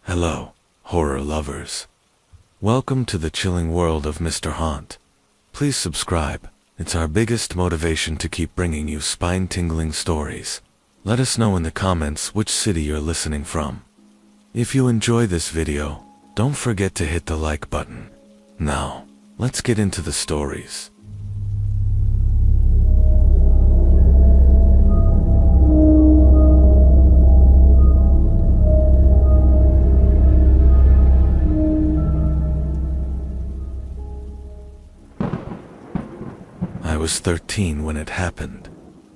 Hello, horror lovers. Welcome to the chilling world of Mr. Haunt. Please subscribe. It's our biggest motivation to keep bringing you spine-tingling stories. Let us know in the comments which city you're listening from. If you enjoy this video, don't forget to hit the like button. Now, let's get into the stories. I was 13 when it happened.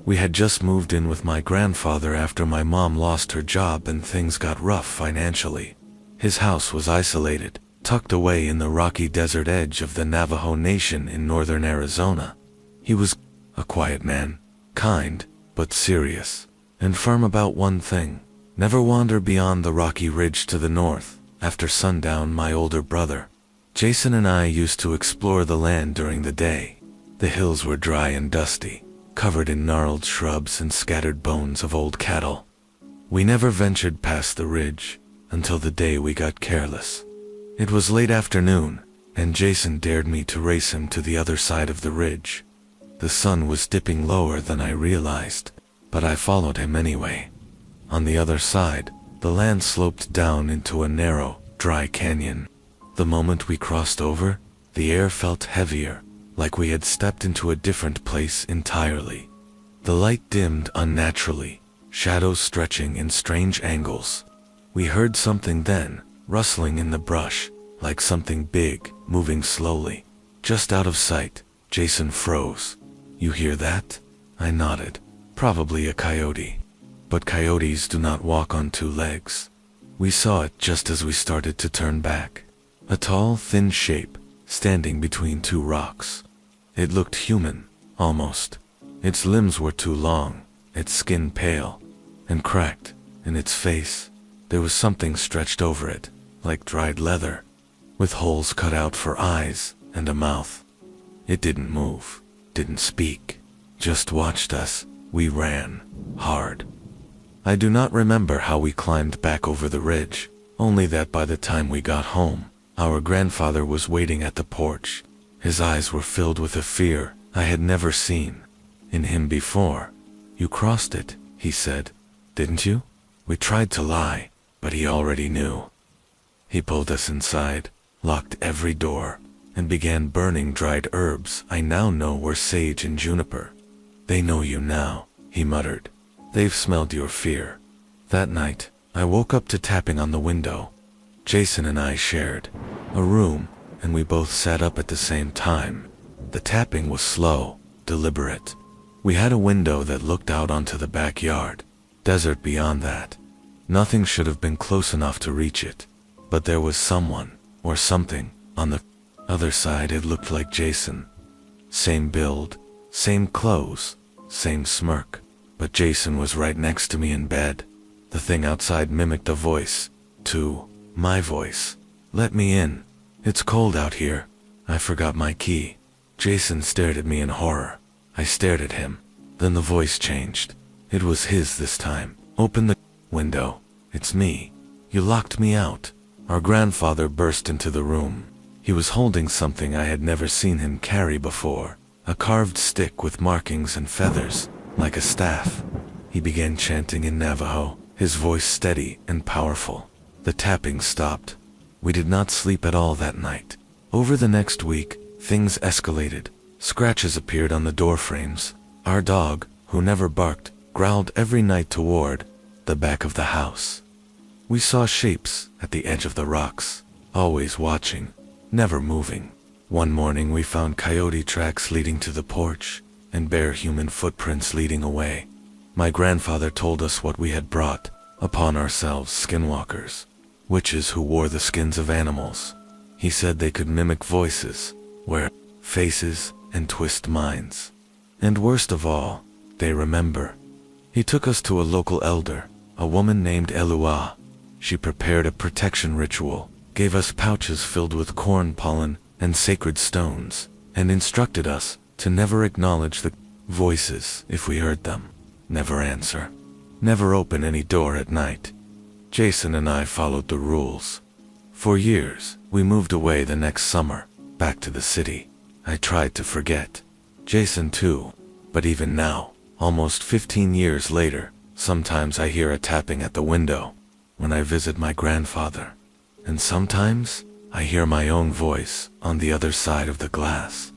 We had just moved in with my grandfather after my mom lost her job and things got rough financially. His house was isolated, tucked away in the rocky desert edge of the Navajo Nation in northern Arizona. He was a quiet man, kind, but serious, and firm about one thing: never wander beyond the rocky ridge to the north. After sundown, my older brother, Jason, and I used to explore the land during the day. The hills were dry and dusty, covered in gnarled shrubs and scattered bones of old cattle. We never ventured past the ridge until the day we got careless. It was late afternoon, and Jason dared me to race him to the other side of the ridge. The sun was dipping lower than I realized, but I followed him anyway. On the other side, the land sloped down into a narrow, dry canyon. The moment we crossed over, the air felt heavier, like we had stepped into a different place entirely. The light dimmed unnaturally, shadows stretching in strange angles. We heard something then, rustling in the brush, like something big, moving slowly. Just out of sight, Jason froze. "You hear that?" I nodded. "Probably a coyote. But coyotes do not walk on two legs." We saw it just as we started to turn back. A tall, thin shape, standing between two rocks. It looked human, almost. Its limbs were too long, its skin pale and cracked. In its face, there was something stretched over it, like dried leather, with holes cut out for eyes and a mouth. It didn't move, didn't speak, just watched us. We ran, hard. I do not remember how we climbed back over the ridge, only that by the time we got home, our grandfather was waiting at the porch. His eyes were filled with a fear I had never seen in him before. "You crossed it," he said, "didn't you?" We tried to lie, but he already knew. He pulled us inside, locked every door, and began burning dried herbs I now know were sage and juniper. "They know you now," he muttered. "They've smelled your fear." That night, I woke up to tapping on the window. Jason and I shared a room, and we both sat up at the same time. The tapping was slow, deliberate. We had a window that looked out onto the backyard. Desert beyond that. Nothing should have been close enough to reach it. But there was someone, or something, on the other side. It looked like Jason. Same build, same clothes, same smirk. But Jason was right next to me in bed. The thing outside mimicked a voice, too. My voice. "Let me in. It's cold out here. I forgot my key." Jason stared at me in horror. I stared at him. Then the voice changed. It was his this time. "Open the window. It's me. You locked me out." Our grandfather burst into the room. He was holding something I had never seen him carry before. A carved stick with markings and feathers, like a staff. He began chanting in Navajo, his voice steady and powerful. The tapping stopped. We did not sleep at all that night. Over the next week, things escalated. Scratches appeared on the door frames. Our dog, who never barked, growled every night toward the back of the house. We saw shapes at the edge of the rocks, always watching, never moving. One morning we found coyote tracks leading to the porch, and bare human footprints leading away. My grandfather told us what we had brought upon ourselves: skinwalkers. Witches who wore the skins of animals. He said they could mimic voices, wear faces, and twist minds. And worst of all, they remember. He took us to a local elder, a woman named Elua. She prepared a protection ritual, gave us pouches filled with corn pollen and sacred stones, and instructed us to never acknowledge the voices if we heard them. Never answer. Never open any door at night. Jason and I followed the rules. For years, we moved away the next summer, back to the city. I tried to forget. Jason too. But even now, almost 15 years later, sometimes I hear a tapping at the window when I visit my grandfather. And sometimes, I hear my own voice on the other side of the glass.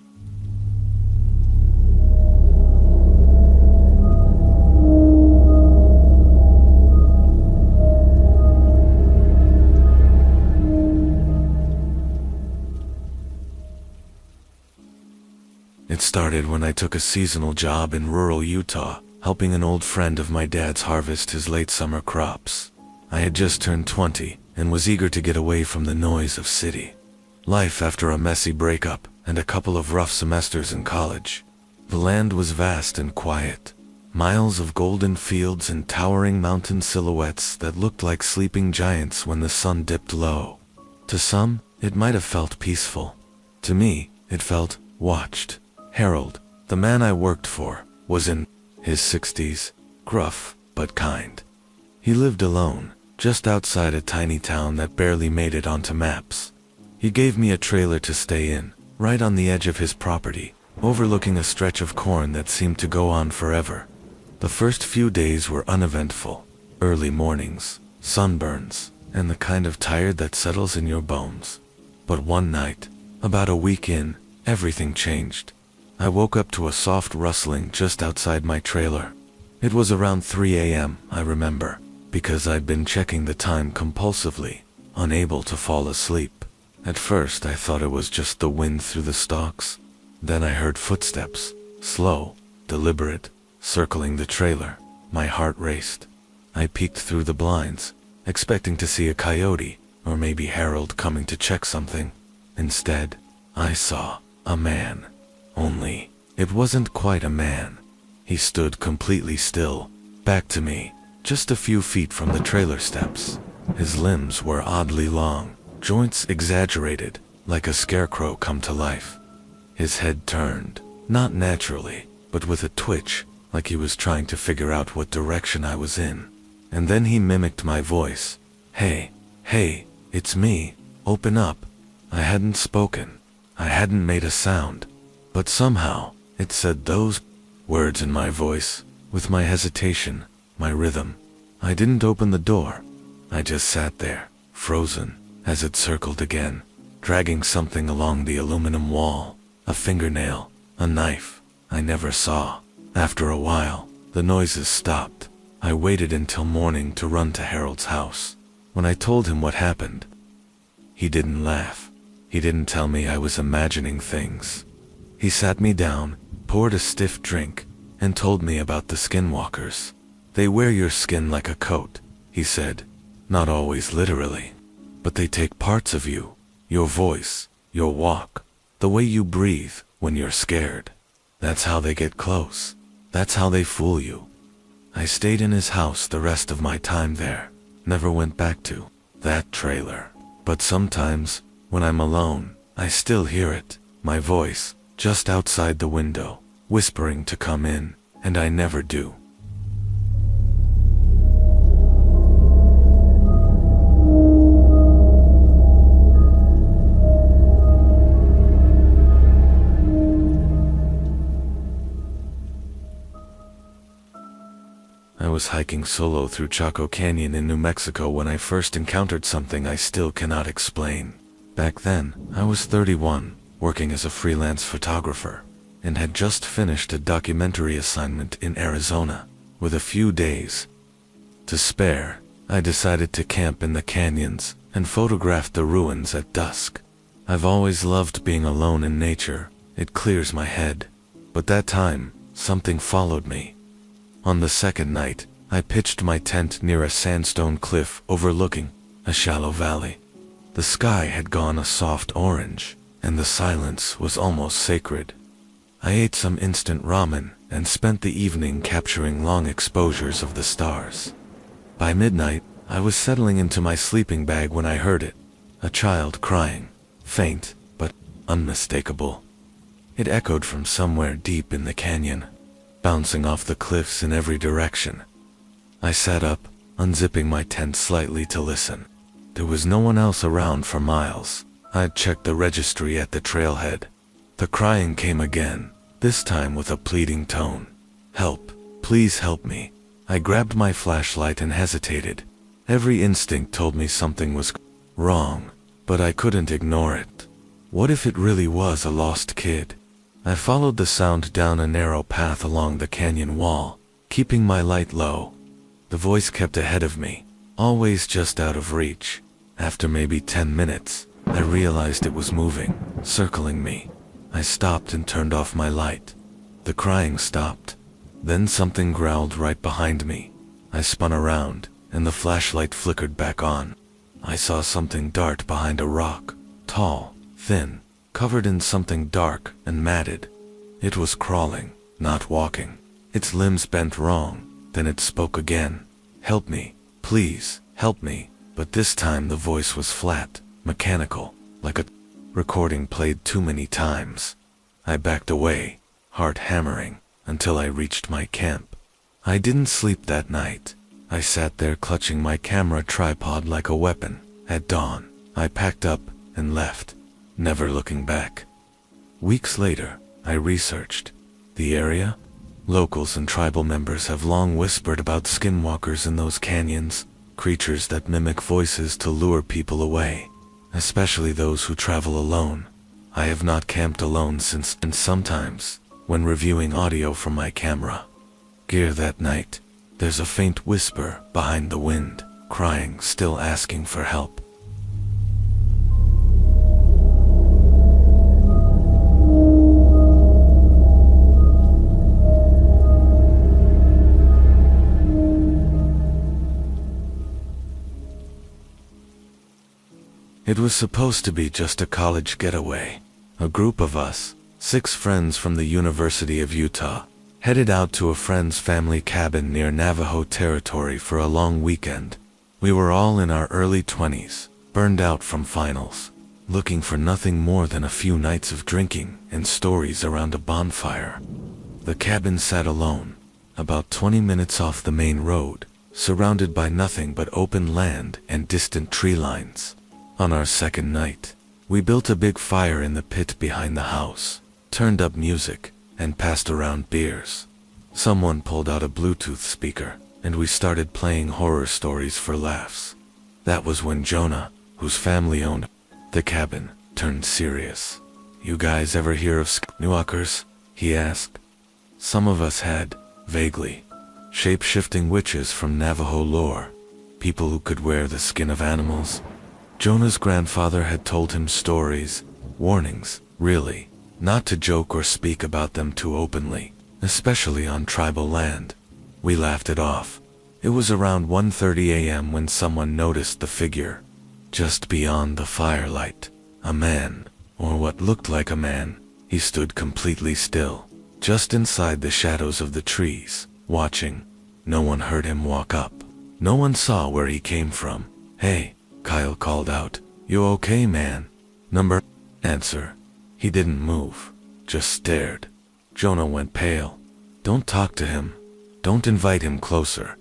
It started when I took a seasonal job in rural Utah, helping an old friend of my dad's harvest his late summer crops. I had just turned 20 and was eager to get away from the noise of city life after a messy breakup and a couple of rough semesters in college. The land was vast and quiet, miles of golden fields and towering mountain silhouettes that looked like sleeping giants when the sun dipped low. To some, it might have felt peaceful. To me, it felt watched. Harold, the man I worked for, was in his 60s, gruff but kind. He lived alone, just outside a tiny town that barely made it onto maps. He gave me a trailer to stay in, right on the edge of his property, overlooking a stretch of corn that seemed to go on forever. The first few days were uneventful. Early mornings, sunburns, and the kind of tired that settles in your bones. But one night, about a week in, everything changed. I woke up to a soft rustling just outside my trailer. It was around 3 a.m., I remember, because I'd been checking the time compulsively, unable to fall asleep. At first I thought it was just the wind through the stalks. Then I heard footsteps, slow, deliberate, circling the trailer. My heart raced. I peeked through the blinds, expecting to see a coyote, or maybe Harold coming to check something. Instead, I saw a man. Only, it wasn't quite a man. He stood completely still, back to me, just a few feet from the trailer steps. His limbs were oddly long, joints exaggerated, like a scarecrow come to life. His head turned, not naturally, but with a twitch, like he was trying to figure out what direction I was in. And then he mimicked my voice. Hey, it's me, open up. I hadn't spoken. I hadn't made a sound. But somehow, it said those words in my voice, with my hesitation, my rhythm. I didn't open the door. I just sat there, frozen, as it circled again, dragging something along the aluminum wall, a fingernail, a knife. I never saw. After a while, the noises stopped. I waited until morning to run to Harold's house. When I told him what happened, he didn't laugh. He didn't tell me I was imagining things. He sat me down, poured a stiff drink, and told me about the Skinwalkers. They wear your skin like a coat, he said. Not always literally, but they take parts of you, your voice, your walk, the way you breathe when you're scared. That's how they get close. That's how they fool you. I stayed in his house the rest of my time there, never went back to that trailer. But sometimes, when I'm alone, I still hear it, my voice, just outside the window, whispering to come in, and I never do. I was hiking solo through Chaco Canyon in New Mexico when I first encountered something I still cannot explain. Back then, I was 31, working as a freelance photographer, and had just finished a documentary assignment in Arizona. With a few days to spare, I decided to camp in the canyons and photograph the ruins at dusk. I've always loved being alone in nature. It clears my head. But that time, something followed me. On the second night, I pitched my tent near a sandstone cliff overlooking a shallow valley. The sky had gone a soft orange, and the silence was almost sacred. I ate some instant ramen and spent the evening capturing long exposures of the stars. By midnight, I was settling into my sleeping bag when I heard it, a child crying, faint but unmistakable. It echoed from somewhere deep in the canyon, bouncing off the cliffs in every direction. I sat up, unzipping my tent slightly to listen. There was no one else around for miles. I'd checked the registry at the trailhead. The crying came again, this time with a pleading tone. "Help, please help me." I grabbed my flashlight and hesitated. Every instinct told me something was wrong, but I couldn't ignore it. What if it really was a lost kid? I followed the sound down a narrow path along the canyon wall, keeping my light low. The voice kept ahead of me, always just out of reach. After maybe 10 minutes, I realized it was moving, circling me. I stopped and turned off my light. The crying stopped. Then something growled right behind me. I spun around, and the flashlight flickered back on. I saw something dart behind a rock, tall, thin, covered in something dark and matted. It was crawling, not walking. Its limbs bent wrong. Then it spoke again. "Help me, please, help me." But this time the voice was flat, mechanical, like a recording played too many times. I backed away, heart hammering, until I reached my camp. I didn't sleep that night. I sat there clutching my camera tripod like a weapon. At dawn, I packed up and left, never looking back. Weeks later, I researched the area. Locals and tribal members have long whispered about skinwalkers in those canyons, creatures that mimic voices to lure people away, especially those who travel alone. I have not camped alone since, and sometimes, when reviewing audio from my camera gear that night, there's a faint whisper behind the wind, crying, still asking for help. It was supposed to be just a college getaway. A group of us, 6 friends from the University of Utah, headed out to a friend's family cabin near Navajo territory for a long weekend. We were all in our early 20s, burned out from finals, looking for nothing more than a few nights of drinking and stories around a bonfire. The cabin sat alone, about 20 minutes off the main road, surrounded by nothing but open land and distant tree lines. On our second night, we built a big fire in the pit behind the house, turned up music, and passed around beers. Someone pulled out a Bluetooth speaker, and we started playing horror stories for laughs. That was when Jonah, whose family owned the cabin, turned serious. "You guys ever hear of Skinwalkers?" he asked. Some of us had, vaguely. Shape-shifting witches from Navajo lore, people who could wear the skin of animals. Jonah's grandfather had told him stories, warnings, really, not to joke or speak about them too openly, especially on tribal land. We laughed it off. It was around 1:30 a.m. when someone noticed the figure. Just beyond the firelight, a man, or what looked like a man. He stood completely still, just inside the shadows of the trees, watching. No one heard him walk up. No one saw where he came from. "Hey," Kyle called out. "You okay, man?" Number answer. He didn't move, just stared. Jonah went pale. "Don't talk to him. Don't invite him closer."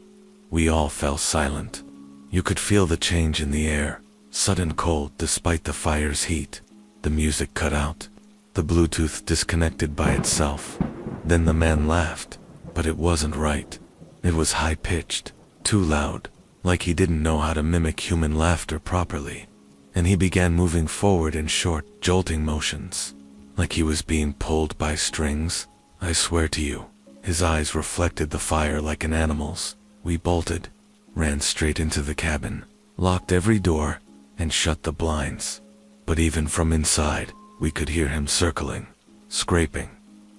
We all fell silent. You could feel the change in the air, sudden cold despite the fire's heat. The music cut out. The Bluetooth disconnected by itself. Then the man laughed, but it wasn't right. It was high-pitched, too loud, like he didn't know how to mimic human laughter properly. And he began moving forward in short, jolting motions, like he was being pulled by strings. I swear to you, his eyes reflected the fire like an animal's. We bolted, ran straight into the cabin, locked every door, and shut the blinds. But even from inside, we could hear him circling, scraping.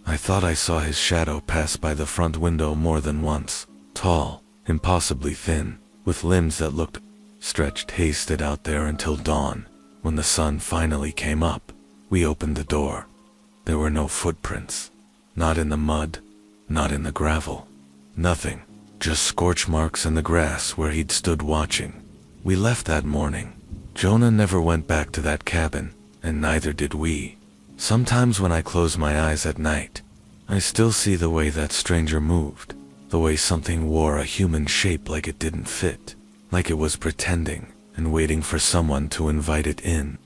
I thought I saw his shadow pass by the front window more than once, tall, impossibly thin, with limbs that looked stretched. Hasted out there until dawn. When the sun finally came up, we opened the door. There were no footprints. Not in the mud, not in the gravel. Nothing, just scorch marks in the grass where he'd stood watching. We left that morning. Jonah never went back to that cabin, and neither did we. Sometimes when I close my eyes at night, I still see the way that stranger moved, The way something wore a human shape like it didn't fit, like it was pretending and waiting for someone to invite it in.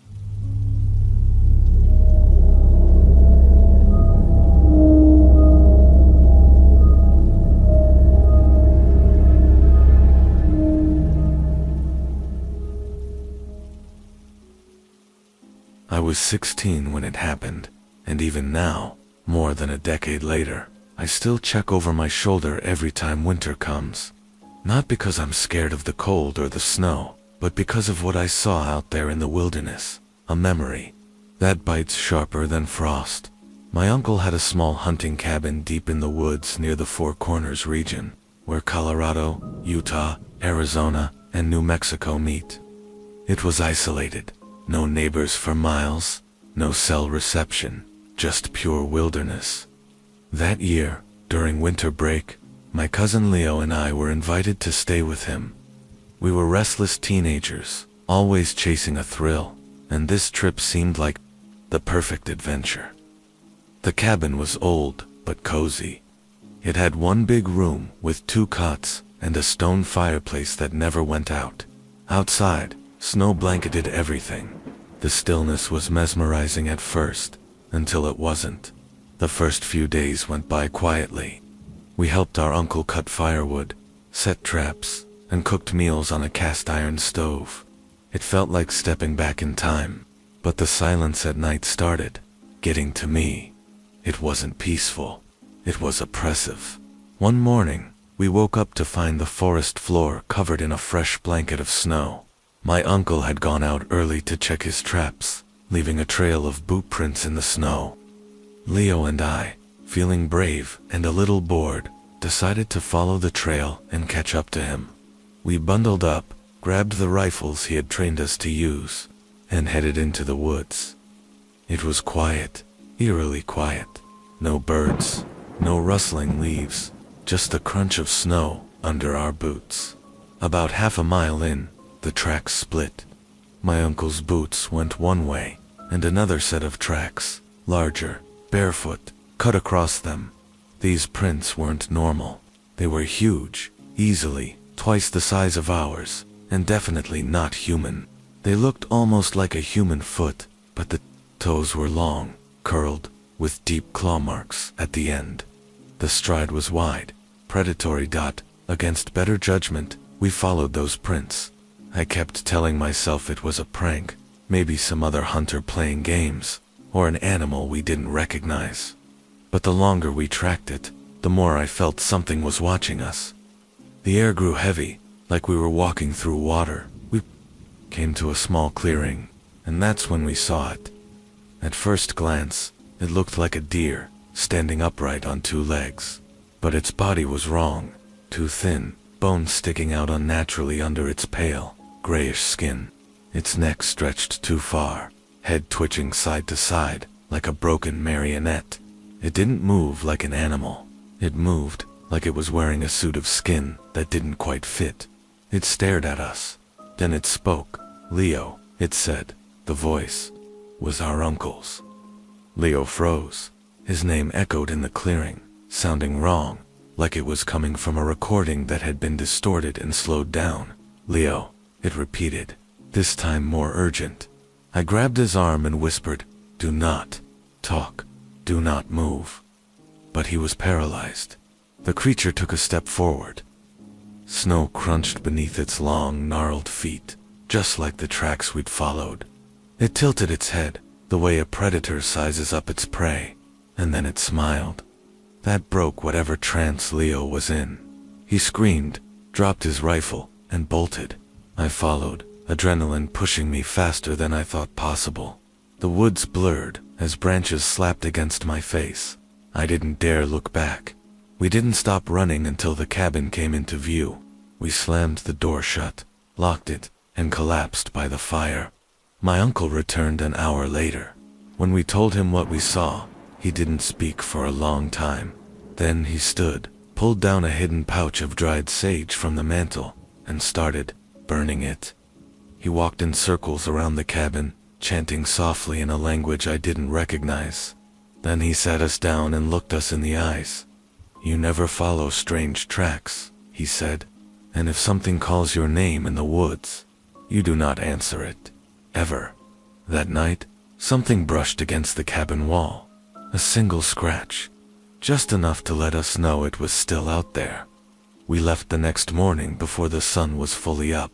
I was 16 when it happened, and even now, more than a decade later, I still check over my shoulder every time winter comes. Not because I'm scared of the cold or the snow, but because of what I saw out there in the wilderness. A memory that bites sharper than frost. My uncle had a small hunting cabin deep in the woods near the Four Corners region, where Colorado, Utah, Arizona, and New Mexico meet. It was isolated. No neighbors for miles, no cell reception, just pure wilderness. That year, during winter break, my cousin Leo and I were invited to stay with him. We were restless teenagers, always chasing a thrill, and this trip seemed like the perfect adventure. The cabin was old, but cozy. It had one big room with 2 cots and a stone fireplace that never went out. Outside, snow blanketed everything. The stillness was mesmerizing at first, until it wasn't. The first few days went by quietly. We helped our uncle cut firewood, set traps, and cooked meals on a cast iron stove. It felt like stepping back in time, but the silence at night started getting to me. It wasn't peaceful. It was oppressive. One morning, we woke up to find the forest floor covered in a fresh blanket of snow. My uncle had gone out early to check his traps, leaving a trail of boot prints in the snow. Leo and I, feeling brave and a little bored, decided to follow the trail and catch up to him. We bundled up, grabbed the rifles he had trained us to use, and headed into the woods. It was quiet, eerily quiet. No birds, no rustling leaves, just the crunch of snow under our boots. About half a mile in, the tracks split. My uncle's boots went one way, and another set of tracks, larger, barefoot, cut across them. These prints weren't normal. They were huge, easily twice the size of ours, and definitely not human. They looked almost like a human foot, but the toes were long, curled, with deep claw marks at the end. The stride was wide, predatory. Against better judgment, we followed those prints. I kept telling myself it was a prank, maybe some other hunter playing games, or an animal we didn't recognize. But the longer we tracked it, the more I felt something was watching us. The air grew heavy, like we were walking through water. We came to a small clearing, and that's when we saw it. At first glance, it looked like a deer, standing upright on 2 legs. But its body was wrong, too thin, bones sticking out unnaturally under its pale, grayish skin. Its neck stretched too far, head twitching side to side, like a broken marionette. It didn't move like an animal. It moved like it was wearing a suit of skin that didn't quite fit. It stared at us. Then it spoke. "Leo," it said. The voice was our uncle's. Leo froze. His name echoed in the clearing, sounding wrong, like it was coming from a recording that had been distorted and slowed down. "Leo," it repeated, this time more urgent. I grabbed his arm and whispered, "Do not talk. Do not move." But he was paralyzed. The creature took a step forward. Snow crunched beneath its long, gnarled feet, just like the tracks we'd followed. It tilted its head, the way a predator sizes up its prey, and then it smiled. That broke whatever trance Leo was in. He screamed, dropped his rifle, and bolted. I followed, adrenaline pushing me faster than I thought possible. The woods blurred as branches slapped against my face. I didn't dare look back. We didn't stop running until the cabin came into view. We slammed the door shut, locked it, and collapsed by the fire. My uncle returned an hour later. When we told him what we saw, he didn't speak for a long time. Then he stood, pulled down a hidden pouch of dried sage from the mantel, and started burning it. He walked in circles around the cabin, chanting softly in a language I didn't recognize. Then he sat us down and looked us in the eyes. "You never follow strange tracks," he said. "And if something calls your name in the woods, you do not answer it. Ever." That night, something brushed against the cabin wall. A single scratch. Just enough to let us know it was still out there. We left the next morning before the sun was fully up.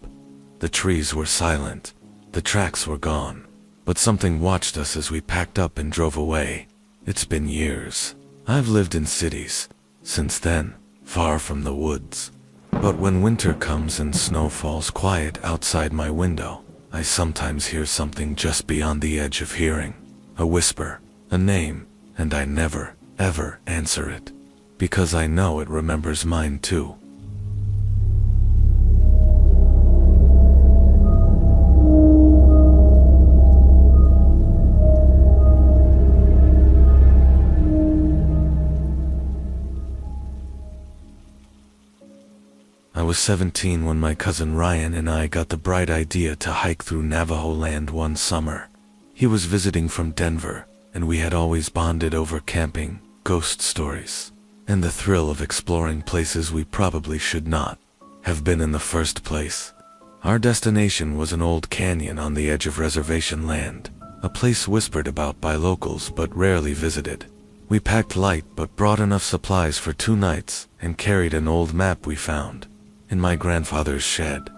The trees were silent. The tracks were gone. But something watched us as we packed up and drove away. It's been years. I've lived in cities since then, far from the woods. But when winter comes and snow falls quiet outside my window, I sometimes hear something just beyond the edge of hearing. A whisper, a name, and I never, ever answer it. Because I know it remembers mine too. I was 17 when my cousin Ryan and I got the bright idea to hike through Navajo land one summer. He was visiting from Denver, and we had always bonded over camping, ghost stories, and the thrill of exploring places we probably should not have been in the first place. Our destination was an old canyon on the edge of reservation land, a place whispered about by locals but rarely visited. We packed light but brought enough supplies for 2 nights and carried an old map we found in my grandfather's shed.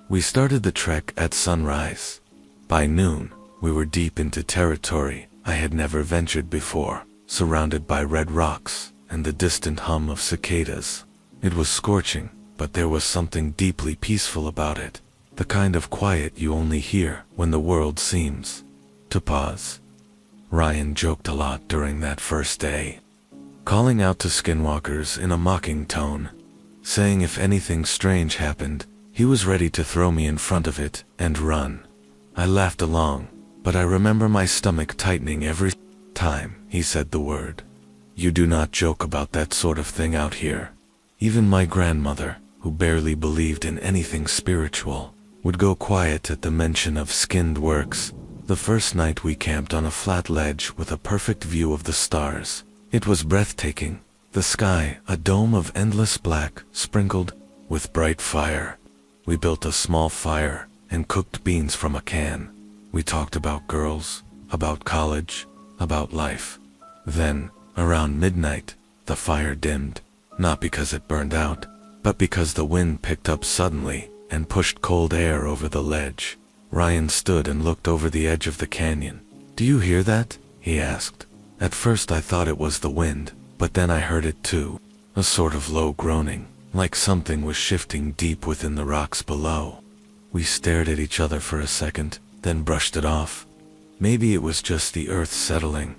We started the trek at sunrise. By noon, we were deep into territory I had never ventured before, surrounded by red rocks and the distant hum of cicadas. It was scorching, but there was something deeply peaceful about it, the kind of quiet you only hear when the world seems to pause. Ryan joked a lot during that first day, calling out to skinwalkers in a mocking tone, saying if anything strange happened, he was ready to throw me in front of it and run. I laughed along, but I remember my stomach tightening every time he said the word. You do not joke about that sort of thing out here. Even my grandmother, who barely believed in anything spiritual, would go quiet at the mention of skinned works. The first night we camped on a flat ledge with a perfect view of the stars. It was breathtaking. The sky, a dome of endless black, sprinkled with bright fire. We built a small fire and cooked beans from a can. We talked about girls, about college, about life. Then, around midnight, the fire dimmed, not because it burned out, but because the wind picked up suddenly and pushed cold air over the ledge. Ryan stood and looked over the edge of the canyon. "Do you hear that?" he asked. At first I thought it was the wind, but then I heard it too, a sort of low groaning, like something was shifting deep within the rocks below. We stared at each other for a second, then brushed it off. Maybe it was just the earth settling.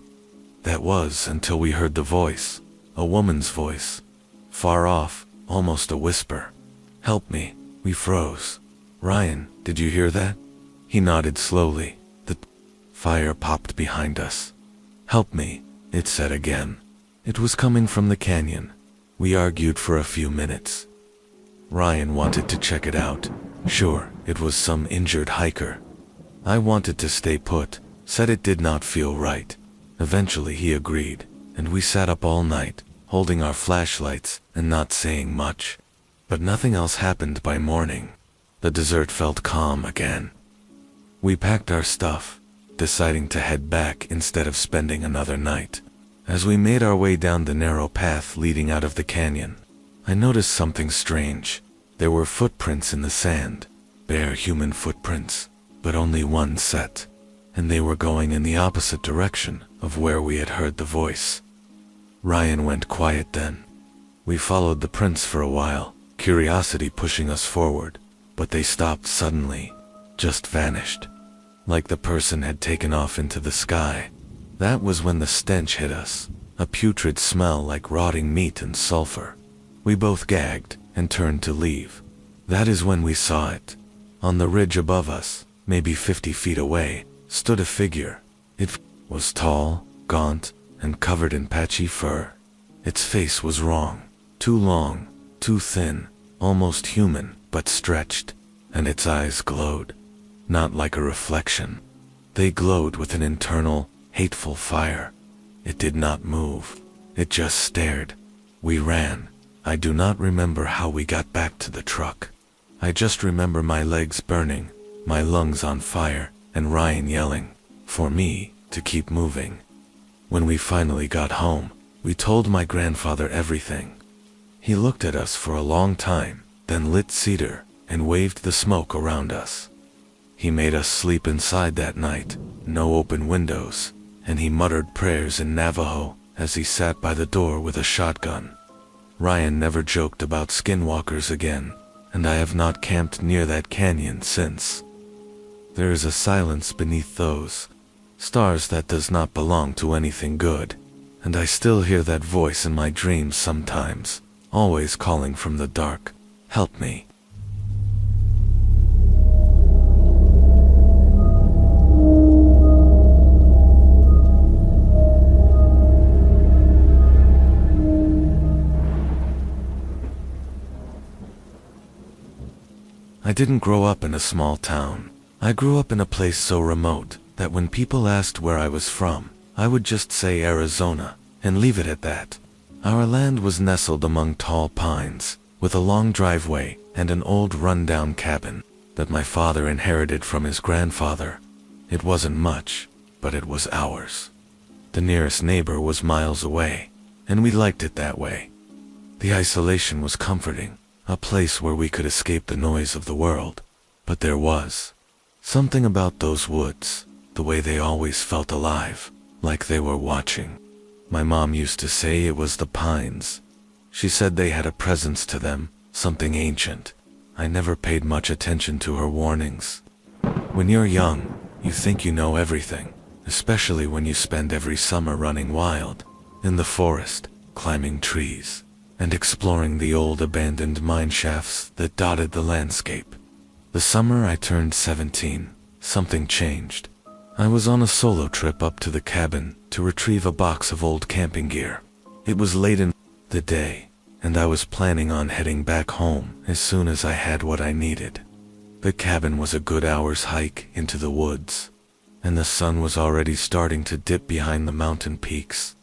That was until we heard the voice, a woman's voice, far off, almost a whisper. "Help me." We froze. "Ryan, did you hear that?" He nodded slowly. The fire popped behind us. "Help me," it said again. It was coming from the canyon. We argued for a few minutes. Ryan wanted to check it out. Sure, it was some injured hiker. I wanted to stay put, said it did not feel right. Eventually he agreed, and we sat up all night, holding our flashlights and not saying much. But nothing else happened by morning. The desert felt calm again. We packed our stuff, deciding to head back instead of spending another night. As we made our way down the narrow path leading out of the canyon, I noticed something strange. There were footprints in the sand, bare human footprints, but only one set, and they were going in the opposite direction of where we had heard the voice. Ryan went quiet then. We followed the prints for a while, curiosity pushing us forward, but they stopped suddenly, just vanished, like the person had taken off into the sky. That was when the stench hit us, a putrid smell like rotting meat and sulfur. We both gagged and turned to leave. That is when we saw it. On the ridge above us, maybe 50 feet away, stood a figure. It was tall, gaunt, and covered in patchy fur. Its face was wrong, too long, too thin, almost human, but stretched, and its eyes glowed. Not like a reflection. They glowed with an internal, hateful fire. It did not move. It just stared. We ran. I do not remember how we got back to the truck. I just remember my legs burning, my lungs on fire, and Ryan yelling for me to keep moving. When we finally got home, we told my grandfather everything. He looked at us for a long time, then lit cedar and waved the smoke around us. He made us sleep inside that night, no open windows, and he muttered prayers in Navajo as he sat by the door with a shotgun. Ryan never joked about skinwalkers again, and I have not camped near that canyon since. There is a silence beneath those stars that does not belong to anything good, and I still hear that voice in my dreams sometimes, always calling from the dark, "Help me." I didn't grow up in a small town. I grew up in a place so remote that when people asked where I was from, I would just say Arizona and leave it at that. Our land was nestled among tall pines, with a long driveway and an old run-down cabin that my father inherited from his grandfather. It wasn't much, but it was ours. The nearest neighbor was miles away, and we liked it that way. The isolation was comforting, a place where we could escape the noise of the world. But there was something about those woods, the way they always felt alive, like they were watching. My mom used to say it was the pines. She said they had a presence to them, something ancient. I never paid much attention to her warnings. When you're young, you think you know everything, especially when you spend every summer running wild, in the forest, climbing trees, and exploring the old abandoned mine shafts that dotted the landscape. The summer I turned 17, something changed. I was on a solo trip up to the cabin to retrieve a box of old camping gear. It was late in the day, and I was planning on heading back home as soon as I had what I needed. The cabin was a good hour's hike into the woods, and the sun was already starting to dip behind the mountain peaks.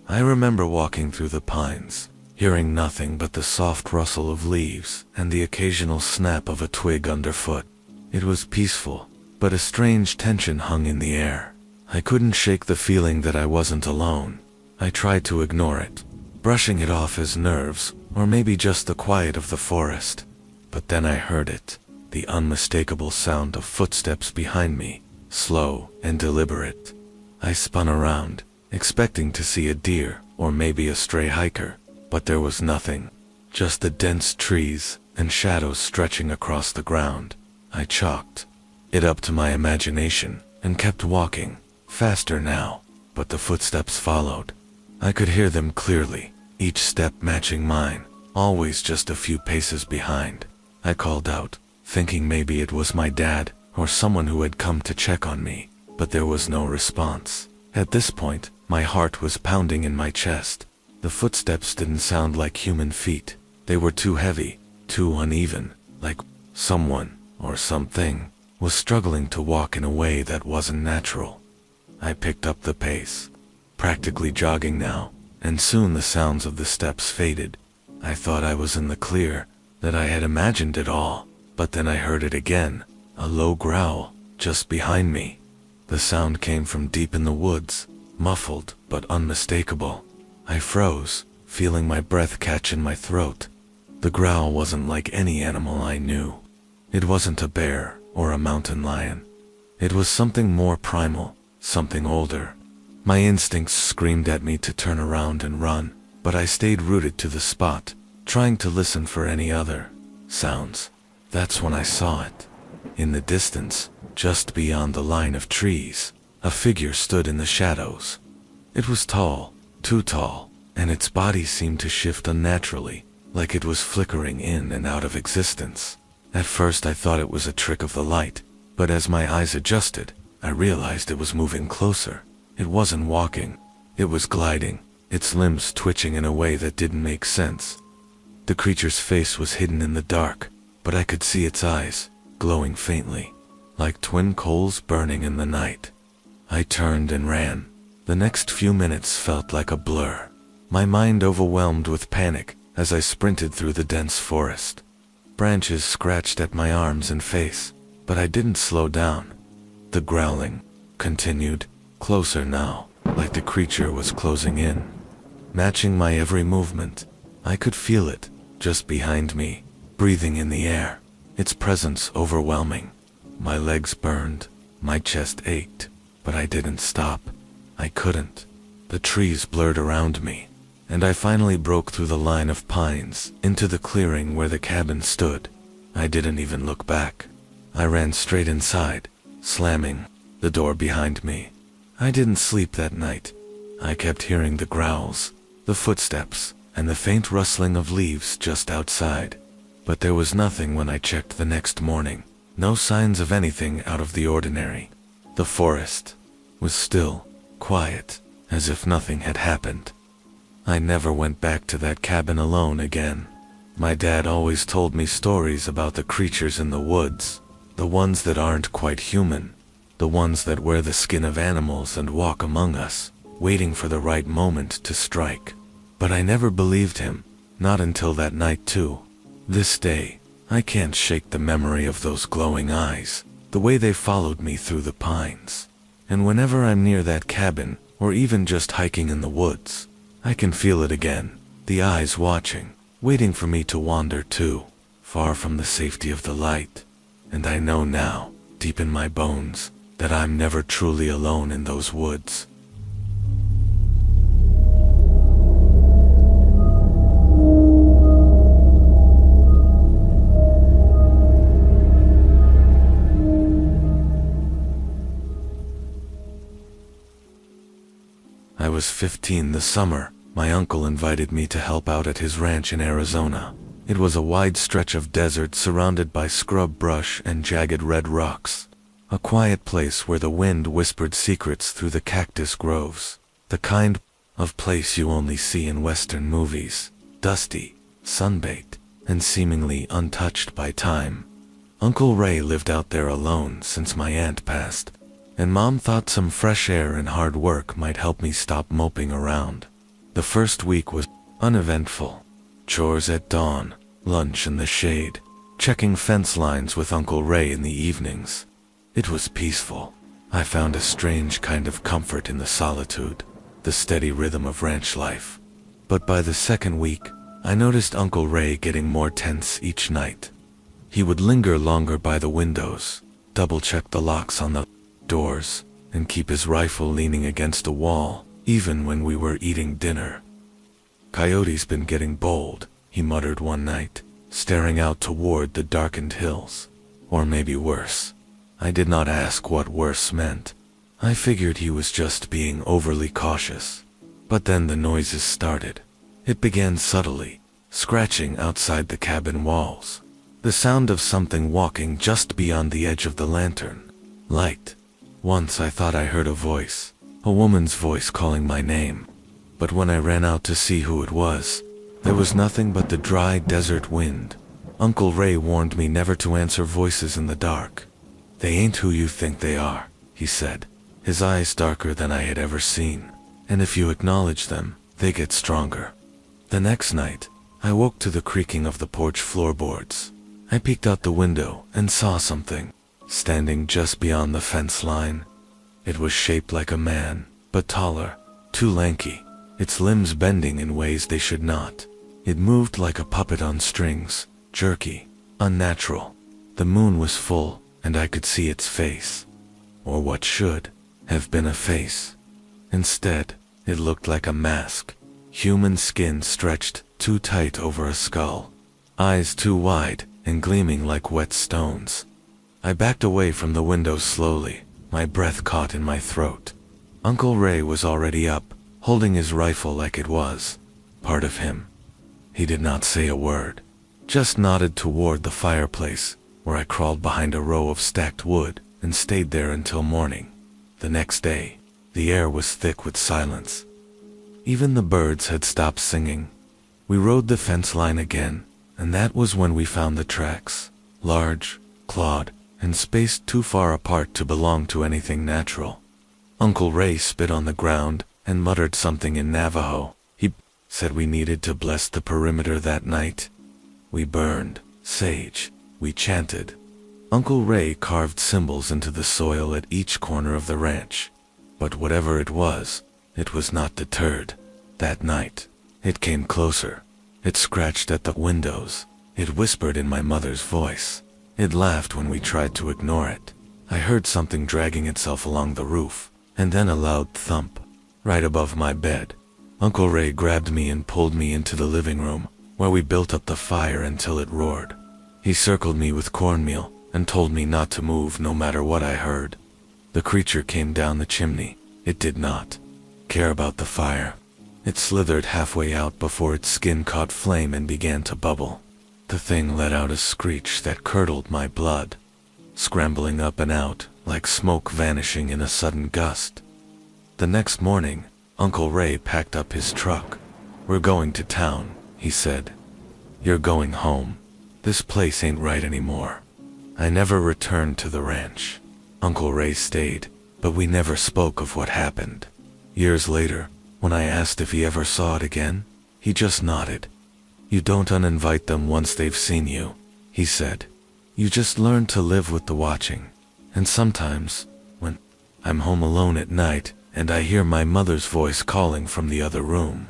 I remember walking through the pines, hearing nothing but the soft rustle of leaves and the occasional snap of a twig underfoot. It was peaceful, but a strange tension hung in the air. I couldn't shake the feeling that I wasn't alone. I tried to ignore it, brushing it off as nerves, or maybe just the quiet of the forest. But then I heard it, the unmistakable sound of footsteps behind me, slow and deliberate. I spun around, expecting to see a deer or maybe a stray hiker, but there was nothing, just the dense trees and shadows stretching across the ground. I chalked it up to my imagination and kept walking, faster now, but the footsteps followed. I could hear them clearly, each step matching mine, always just a few paces behind. I called out, thinking maybe it was my dad or someone who had come to check on me, but there was no response. At this point, my heart was pounding in my chest. The footsteps didn't sound like human feet. They were too heavy, too uneven, like someone or something was struggling to walk in a way that wasn't natural. I picked up the pace, practically jogging now, and soon the sounds of the steps faded. I thought I was in the clear, that I had imagined it all, but then I heard it again, a low growl, just behind me. The sound came from deep in the woods, muffled but unmistakable. I froze, feeling my breath catch in my throat. The growl wasn't like any animal I knew. It wasn't a bear or a mountain lion. It was something more primal, something older. My instincts screamed at me to turn around and run, but I stayed rooted to the spot, trying to listen for any other sounds. That's when I saw it. In the distance, just beyond the line of trees, a figure stood in the shadows. It was tall, too tall, and its body seemed to shift unnaturally, like it was flickering in and out of existence. At first I thought it was a trick of the light, but as my eyes adjusted, I realized it was moving closer. It wasn't walking, it was gliding, its limbs twitching in a way that didn't make sense. The creature's face was hidden in the dark, but I could see its eyes, glowing faintly, like twin coals burning in the night. I turned and ran. The next few minutes felt like a blur. my mind overwhelmed with panic as I sprinted through the dense forest. Branches scratched at my arms and face, but I didn't slow down. The growling continued, closer now, like the creature was closing in. Matching my every movement, I could feel it, just behind me, breathing in the air, its presence overwhelming. My legs burned, my chest ached, but I didn't stop. I couldn't. The trees blurred around me, and I finally broke through the line of pines into the clearing where the cabin stood. I didn't even look back. I ran straight inside, slamming the door behind me. I didn't sleep that night. I kept hearing the growls, the footsteps, and the faint rustling of leaves just outside. But there was nothing when I checked the next morning. No signs of anything out of the ordinary. The forest was still, quiet, as if nothing had happened. I never went back to that cabin alone again. My dad always told me stories about the creatures in the woods, the ones that aren't quite human, the ones that wear the skin of animals and walk among us, waiting for the right moment to strike. But I never believed him, not until that night too. This day, I can't shake the memory of those glowing eyes, the way they followed me through the pines. And whenever I'm near that cabin, or even just hiking in the woods, I can feel it again, the eyes watching, waiting for me to wander too, far from the safety of the light. And I know now, deep in my bones, that I'm never truly alone in those woods. I was 15 this summer. My uncle invited me to help out at his ranch in Arizona. It was a wide stretch of desert surrounded by scrub brush and jagged red rocks. A quiet place where the wind whispered secrets through the cactus groves. The kind of place you only see in Western movies. Dusty, sunbaked, and seemingly untouched by time. Uncle Ray lived out there alone since my aunt passed, and Mom thought some fresh air and hard work might help me stop moping around. The first week was uneventful. Chores at dawn, lunch in the shade, checking fence lines with Uncle Ray in the evenings. It was peaceful. I found a strange kind of comfort in the solitude, the steady rhythm of ranch life. But by the second week, I noticed Uncle Ray getting more tense each night. He would linger longer by the windows, double-check the locks on the doors, and keep his rifle leaning against a wall, even when we were eating dinner. "Coyote's been getting bold," he muttered one night, staring out toward the darkened hills. Or maybe worse. I did not ask what worse meant. I figured he was just being overly cautious. But then the noises started. It began subtly, scratching outside the cabin walls. The sound of something walking just beyond the edge of the lantern light. Once I thought I heard a voice, a woman's voice calling my name. But when I ran out to see who it was, there was nothing but the dry desert wind. Uncle Ray warned me never to answer voices in the dark. "They ain't who you think they are," he said, his eyes darker than I had ever seen. "And if you acknowledge them, they get stronger." The next night, I woke to the creaking of the porch floorboards. I peeked out the window and saw something, standing just beyond the fence line. It was shaped like a man, but taller, too lanky, its limbs bending in ways they should not. It moved like a puppet on strings, jerky, unnatural. The moon was full, and I could see its face. Or what should have been a face. Instead, it looked like a mask. Human skin stretched too tight over a skull. Eyes too wide and gleaming like wet stones. I backed away from the window slowly, my breath caught in my throat. Uncle Ray was already up, holding his rifle like it was part of him. He did not say a word, just nodded toward the fireplace, where I crawled behind a row of stacked wood and stayed there until morning. The next day, the air was thick with silence. Even the birds had stopped singing. We rode the fence line again, and that was when we found the tracks, large, clawed, and spaced too far apart to belong to anything natural. Uncle Ray spit on the ground and muttered something in Navajo. He said we needed to bless the perimeter that night. We burned sage, we chanted. Uncle Ray carved symbols into the soil at each corner of the ranch. But whatever it was not deterred. That night, it came closer. It scratched at the windows. It whispered in my mother's voice. It laughed when we tried to ignore it. I heard something dragging itself along the roof, and then a loud thump, right above my bed. Uncle Ray grabbed me and pulled me into the living room, where we built up the fire until it roared. He circled me with cornmeal and told me not to move no matter what I heard. The creature came down the chimney. It did not care about the fire. It slithered halfway out before its skin caught flame and began to bubble. The thing let out a screech that curdled my blood, scrambling up and out like smoke vanishing in a sudden gust. The next morning, Uncle Ray packed up his truck. "We're going to town," he said. "You're going home. This place ain't right anymore." I never returned to the ranch. Uncle Ray stayed, but we never spoke of what happened. Years later, when I asked if he ever saw it again, he just nodded. "You don't uninvite them once they've seen you," he said. "You just learn to live with the watching. And sometimes, when I'm home alone at night and I hear my mother's voice calling from the other room,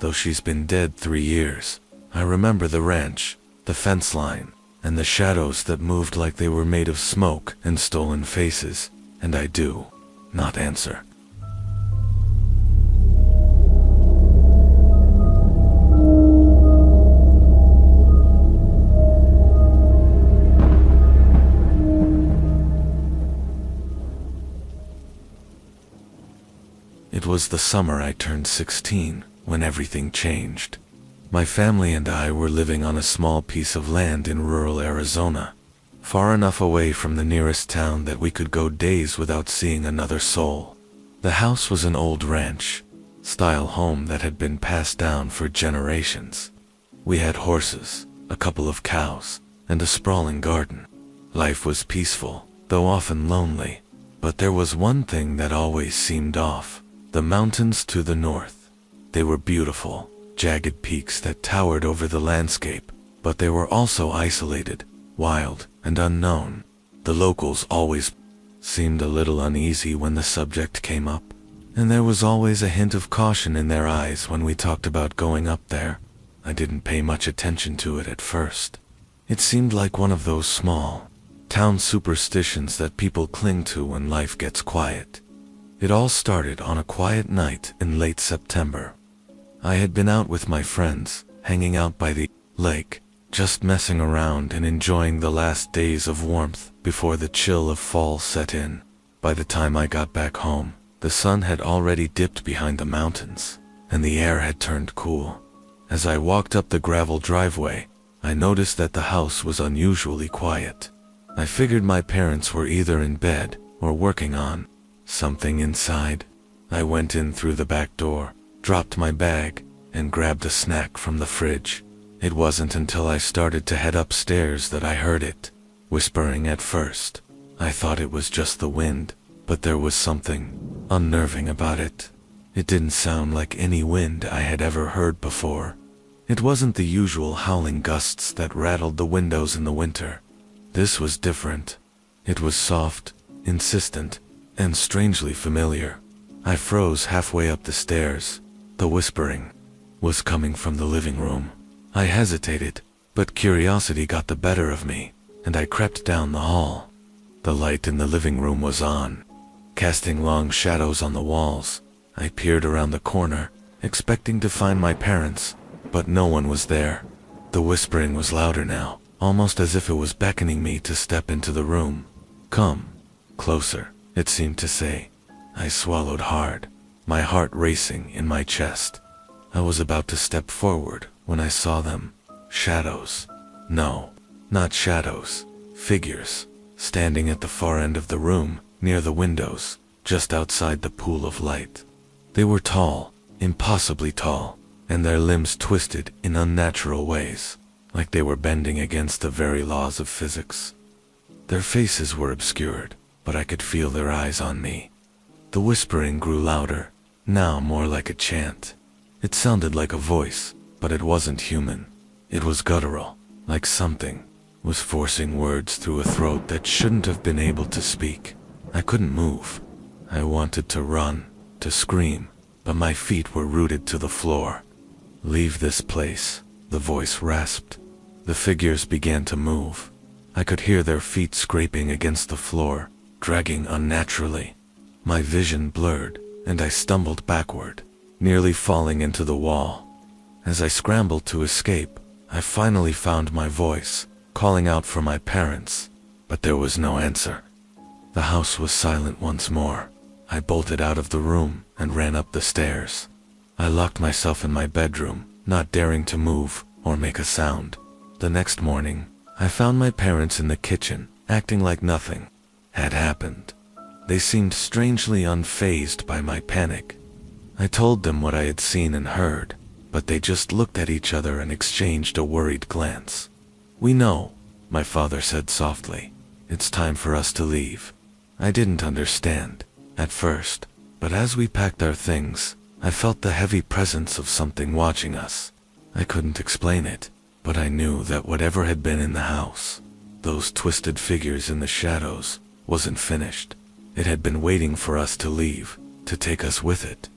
though she's been dead 3 years, I remember the ranch, the fence line, and the shadows that moved like they were made of smoke and stolen faces, and I do not answer." It was the summer I turned 16 when everything changed. My family and I were living on a small piece of land in rural Arizona, far enough away from the nearest town that we could go days without seeing another soul. The house was an old ranch-style home that had been passed down for generations. We had horses, a couple of cows, and a sprawling garden. Life was peaceful, though often lonely, but there was one thing that always seemed off. The mountains to the north. They were beautiful, jagged peaks that towered over the landscape, but they were also isolated, wild, and unknown. The locals always seemed a little uneasy when the subject came up, and there was always a hint of caution in their eyes when we talked about going up there. I didn't pay much attention to it at first. It seemed like one of those small town superstitions that people cling to when life gets quiet. It all started on a quiet night in late September. I had been out with my friends, hanging out by the lake, just messing around and enjoying the last days of warmth before the chill of fall set in. By the time I got back home, the sun had already dipped behind the mountains, and the air had turned cool. As I walked up the gravel driveway, I noticed that the house was unusually quiet. I figured my parents were either in bed or working on something inside. I went in through the back door, dropped my bag, and grabbed a snack from the fridge. It wasn't until I started to head upstairs that I heard it, whispering at first. I thought it was just the wind, but there was something unnerving about it. It didn't sound like any wind I had ever heard before. It wasn't the usual howling gusts that rattled the windows in the winter. This was different. It was soft, insistent, and strangely familiar. I froze halfway up the stairs. The whispering was coming from the living room. I hesitated, but curiosity got the better of me, and I crept down the hall. The light in the living room was on, casting long shadows on the walls. I peered around the corner, expecting to find my parents, but no one was there. The whispering was louder now, almost as if it was beckoning me to step into the room. "Come closer," it seemed to say. I swallowed hard, my heart racing in my chest. I was about to step forward when I saw them. Shadows. No, not shadows. Figures, standing at the far end of the room, near the windows, just outside the pool of light. They were tall, impossibly tall, and their limbs twisted in unnatural ways, like they were bending against the very laws of physics. Their faces were obscured, but I could feel their eyes on me. The whispering grew louder, now more like a chant. It sounded like a voice, but it wasn't human. It was guttural, like something was forcing words through a throat that shouldn't have been able to speak. I couldn't move. I wanted to run, to scream, but my feet were rooted to the floor. "Leave this place," the voice rasped. The figures began to move. I could hear their feet scraping against the floor, dragging unnaturally. My vision blurred, and I stumbled backward, nearly falling into the wall. As I scrambled to escape, I finally found my voice, calling out for my parents, but there was no answer. The house was silent once more. I bolted out of the room and ran up the stairs. I locked myself in my bedroom, not daring to move or make a sound. The next morning, I found my parents in the kitchen, acting like nothing had happened. They seemed strangely unfazed by my panic. I told them what I had seen and heard, but they just looked at each other and exchanged a worried glance. "We know," my father said softly. "It's time for us to leave." I didn't understand at first, but as we packed our things, I felt the heavy presence of something watching us. I couldn't explain it, but I knew that whatever had been in the house, those twisted figures in the shadows, wasn't finished. It had been waiting for us to leave, to take us with it.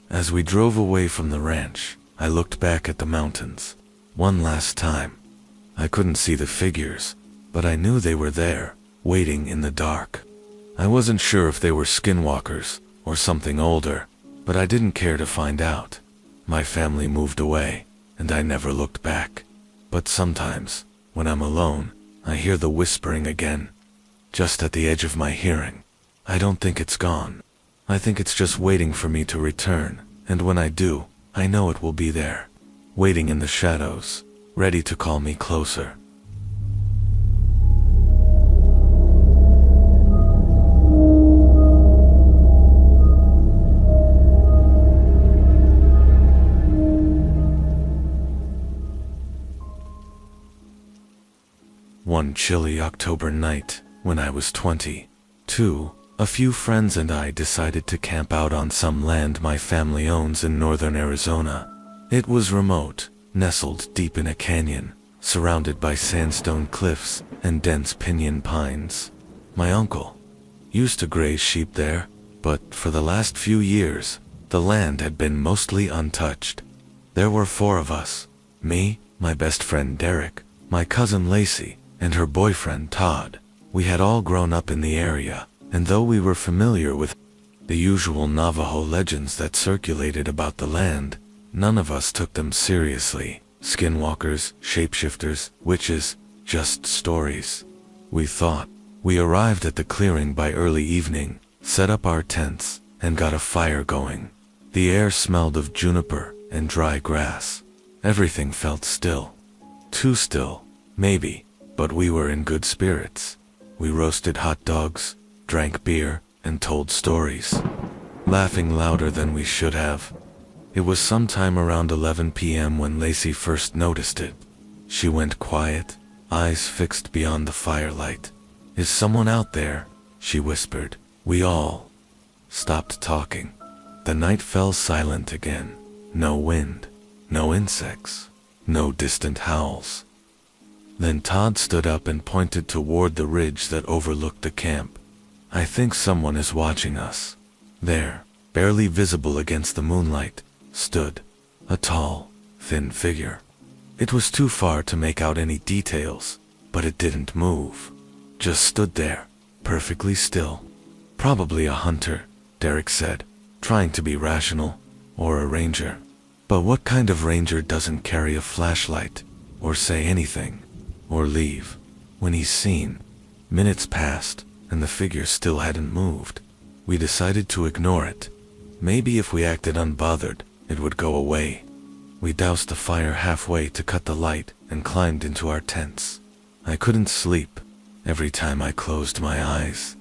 As we drove away from the ranch, I looked back at the mountains one last time. I couldn't see the figures, but I knew they were there, waiting in the dark. I wasn't sure if they were skinwalkers or something older, but I didn't care to find out. My family moved away, and I never looked back. But sometimes, when I'm alone, I hear the whispering again, just at the edge of my hearing. I don't think it's gone. I think it's just waiting for me to return, and when I do, I know it will be there, waiting in the shadows, ready to call me closer. One chilly October night, when I was 22, a few friends and I decided to camp out on some land my family owns in northern Arizona. It was remote, nestled deep in a canyon, surrounded by sandstone cliffs and dense pinyon pines. My uncle used to graze sheep there, but for the last few years, the land had been mostly untouched. There were 4 of us: me, my best friend Derek, my cousin Lacey, and her boyfriend Todd. We had all grown up in the area, and though we were familiar with the usual Navajo legends that circulated about the land, none of us took them seriously. Skinwalkers, shapeshifters, witches, just stories, we thought. We arrived at the clearing by early evening, set up our tents, and got a fire going. The air smelled of juniper and dry grass. Everything felt still. Too still, maybe, but we were in good spirits. We roasted hot dogs, drank beer, and told stories, laughing louder than we should have. It was sometime around 11 p.m. when Lacey first noticed it. She went quiet, eyes fixed beyond the firelight. "Is someone out there?" she whispered. We all stopped talking. The night fell silent again. No wind, no insects, no distant howls. Then Todd stood up and pointed toward the ridge that overlooked the camp. "I think someone is watching us." There, barely visible against the moonlight, stood a tall, thin figure. It was too far to make out any details, but it didn't move. Just stood there, perfectly still. "Probably a hunter," Derek said, trying to be rational, "or a ranger. But what kind of ranger doesn't carry a flashlight, or say anything, or leave when he's seen?" Minutes passed, and the figure still hadn't moved. We decided to ignore it. Maybe if we acted unbothered, it would go away. We doused the fire halfway to cut the light and climbed into our tents. I couldn't sleep. Every time I closed my eyes,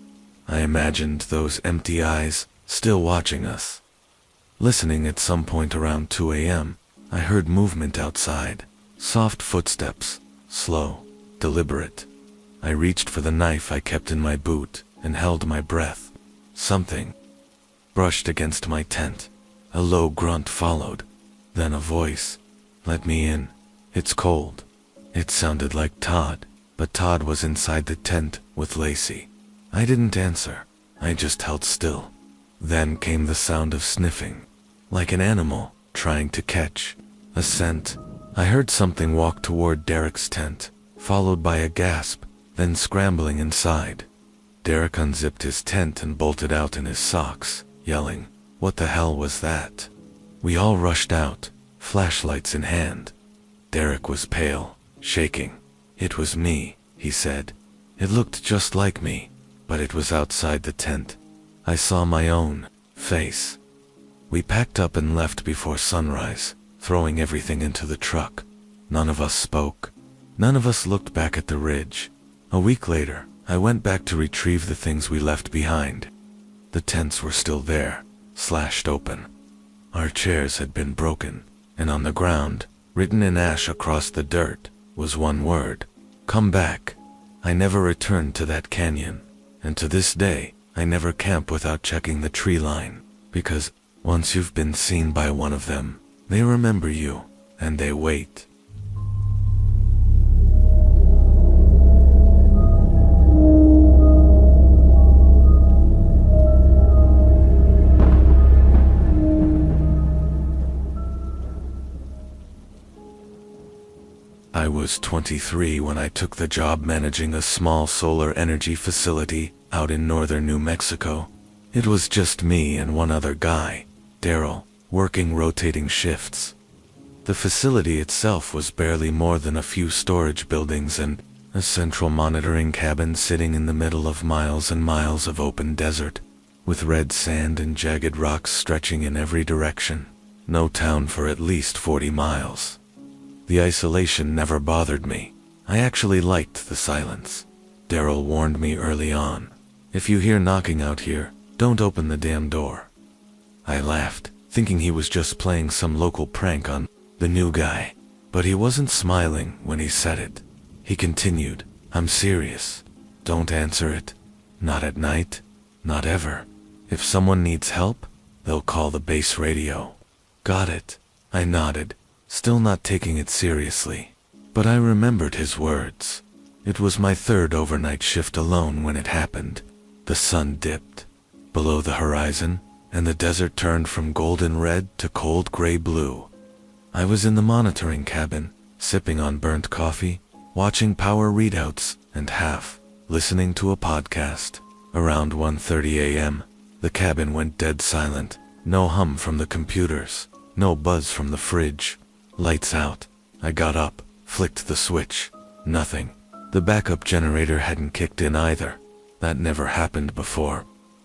I imagined those empty eyes still watching us. Listening at some point around 2 a.m., I heard movement outside. Soft footsteps, slow, deliberate. I reached for the knife I kept in my boot and held my breath. Something brushed against my tent. A low grunt followed. Then a voice. "Let me in. It's cold." It sounded like Todd, but Todd was inside the tent with Lacey. I didn't answer. I just held still. Then came the sound of sniffing, like an animal trying to catch a scent. I heard something walk toward Derek's tent, followed by a gasp, then scrambling inside. Derek unzipped his tent and bolted out in his socks, yelling, "What the hell was that?" We all rushed out, flashlights in hand. Derek was pale, shaking. "It was me," he said. "It looked just like me, but it was outside the tent. I saw my own face." We packed up and left before sunrise, throwing everything into the truck. None of us spoke. None of us looked back at the ridge. A week later, I went back to retrieve the things we left behind. The tents were still there, slashed open. Our chairs had been broken, and on the ground, written in ash across the dirt, was one word: "Come back." I never returned to that canyon, and to this day, I never camp without checking the tree line, because once you've been seen by one of them, they remember you, and they wait. I was 23 when I took the job managing a small solar energy facility out in northern New Mexico. It was just me and one other guy, Daryl, working rotating shifts. The facility itself was barely more than a few storage buildings and a central monitoring cabin sitting in the middle of miles and miles of open desert, with red sand and jagged rocks stretching in every direction. No town for at least 40 miles. The isolation never bothered me. I actually liked the silence. Daryl warned me early on, "If you hear knocking out here, don't open the damn door." I laughed, thinking he was just playing some local prank on the new guy. But he wasn't smiling when he said it. He continued, "I'm serious. Don't answer it. Not at night. Not ever. If someone needs help, they'll call the base radio." Got it. I nodded, still not taking it seriously. But I remembered his words. It was my third overnight shift alone when it happened. The sun dipped below the horizon, and the desert turned from golden red to cold gray blue. I was in the monitoring cabin, sipping on burnt coffee, watching power readouts, and listening to a podcast. Around 1:30 a.m., the cabin went dead silent. No hum from the computers, no buzz from the fridge. Lights out. I got up, flicked the switch. Nothing. The backup generator hadn't kicked in either. That never happened before.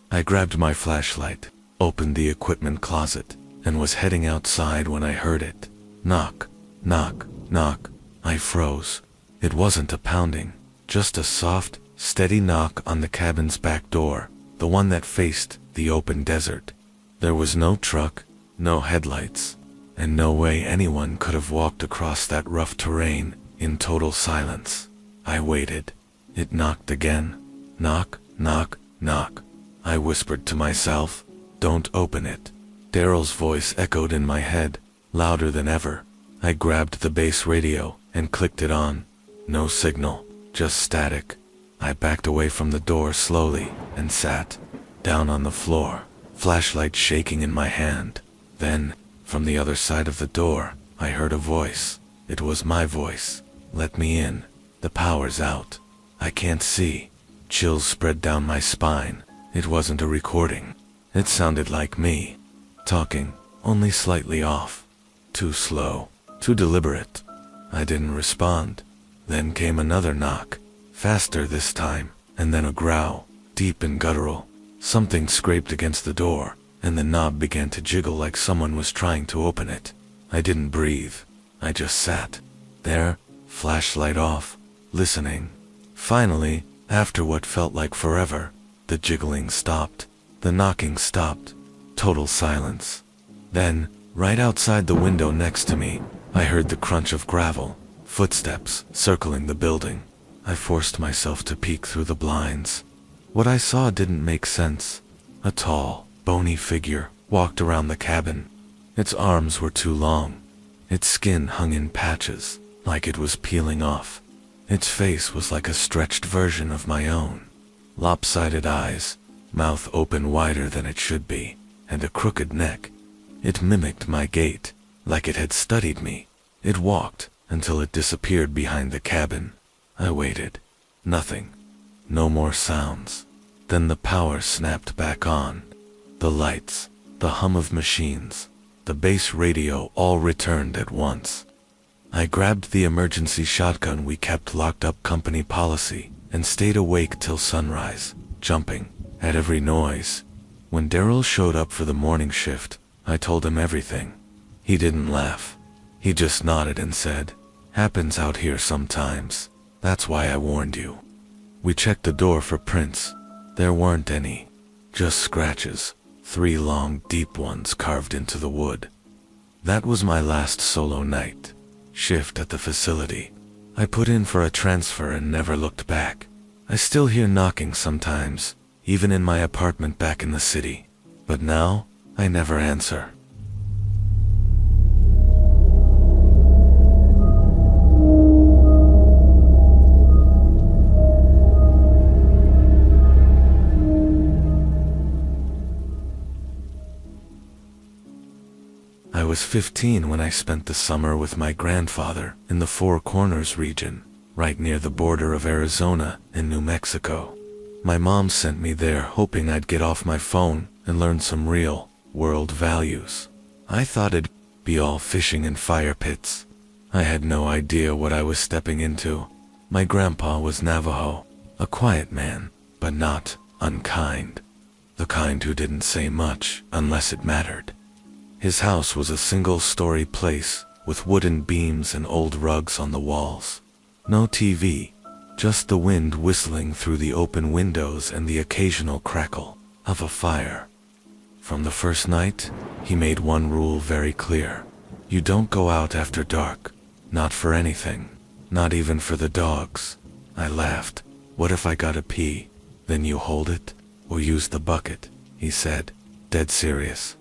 I grabbed my flashlight, opened the equipment closet, and was heading outside when I heard it. Knock, knock, knock. I froze. It wasn't a pounding, just a soft, steady knock on the cabin's back door, the one that faced the open desert. There was no truck, no headlights, and no way anyone could have walked across that rough terrain in total silence. I waited. It knocked again. Knock, knock, knock. I whispered to myself, "Don't open it." Daryl's voice echoed in my head, louder than ever. I grabbed the base radio and clicked it on. No signal, just static. I backed away from the door slowly and sat down on the floor, flashlight shaking in my hand. Then, from the other side of the door, I heard a voice. It was my voice. "Let me in. The power's out. I can't see." Chills spread down my spine. It wasn't a recording. It sounded like me, talking, only slightly off. Too slow, too deliberate. I didn't respond. Then came another knock, faster this time, and then a growl, deep and guttural. Something scraped against the door, and the knob began to jiggle like someone was trying to open it. I didn't breathe. I just sat there, flashlight off, listening. Finally, after what felt like forever, the jiggling stopped. The knocking stopped. Total silence. Then, right outside the window next to me, I heard the crunch of gravel, footsteps circling the building. I forced myself to peek through the blinds. What I saw didn't make sense. A tall, bony figure walked around the cabin. Its arms were too long. Its skin hung in patches, like it was peeling off. Its face was like a stretched version of my own. Lopsided eyes, mouth open wider than it should be, and a crooked neck. It mimicked my gait, like it had studied me. It walked until it disappeared behind the cabin. I waited. Nothing. No more sounds. Then the power snapped back on. The lights, the hum of machines, the base radio all returned at once. I grabbed the emergency shotgun we kept locked up company policy and stayed awake till sunrise, jumping at every noise. When Daryl showed up for the morning shift, I told him everything. He didn't laugh. He just nodded and said, "Happens out here sometimes. That's why I warned you." We checked the door for prints. There weren't any. Just scratches, 3 long, deep ones carved into the wood. That was my last solo night shift at the facility. I put in for a transfer and never looked back. I still hear knocking sometimes, even in my apartment back in the city. But now, I never answer. I was 15 when I spent the summer with my grandfather in the Four Corners region, right near the border of Arizona and New Mexico. My mom sent me there hoping I'd get off my phone and learn some real world values. I thought it'd be all fishing and fire pits. I had no idea what I was stepping into. My grandpa was Navajo, a quiet man, but not unkind. The kind who didn't say much unless it mattered. His house was a single-story place with wooden beams and old rugs on the walls. No TV, just the wind whistling through the open windows and the occasional crackle of a fire. From the first night, he made one rule very clear. You don't go out after dark. Not for anything. Not even for the dogs. I laughed. What if I gotta pee? Then you hold it, or use the bucket, he said, dead serious.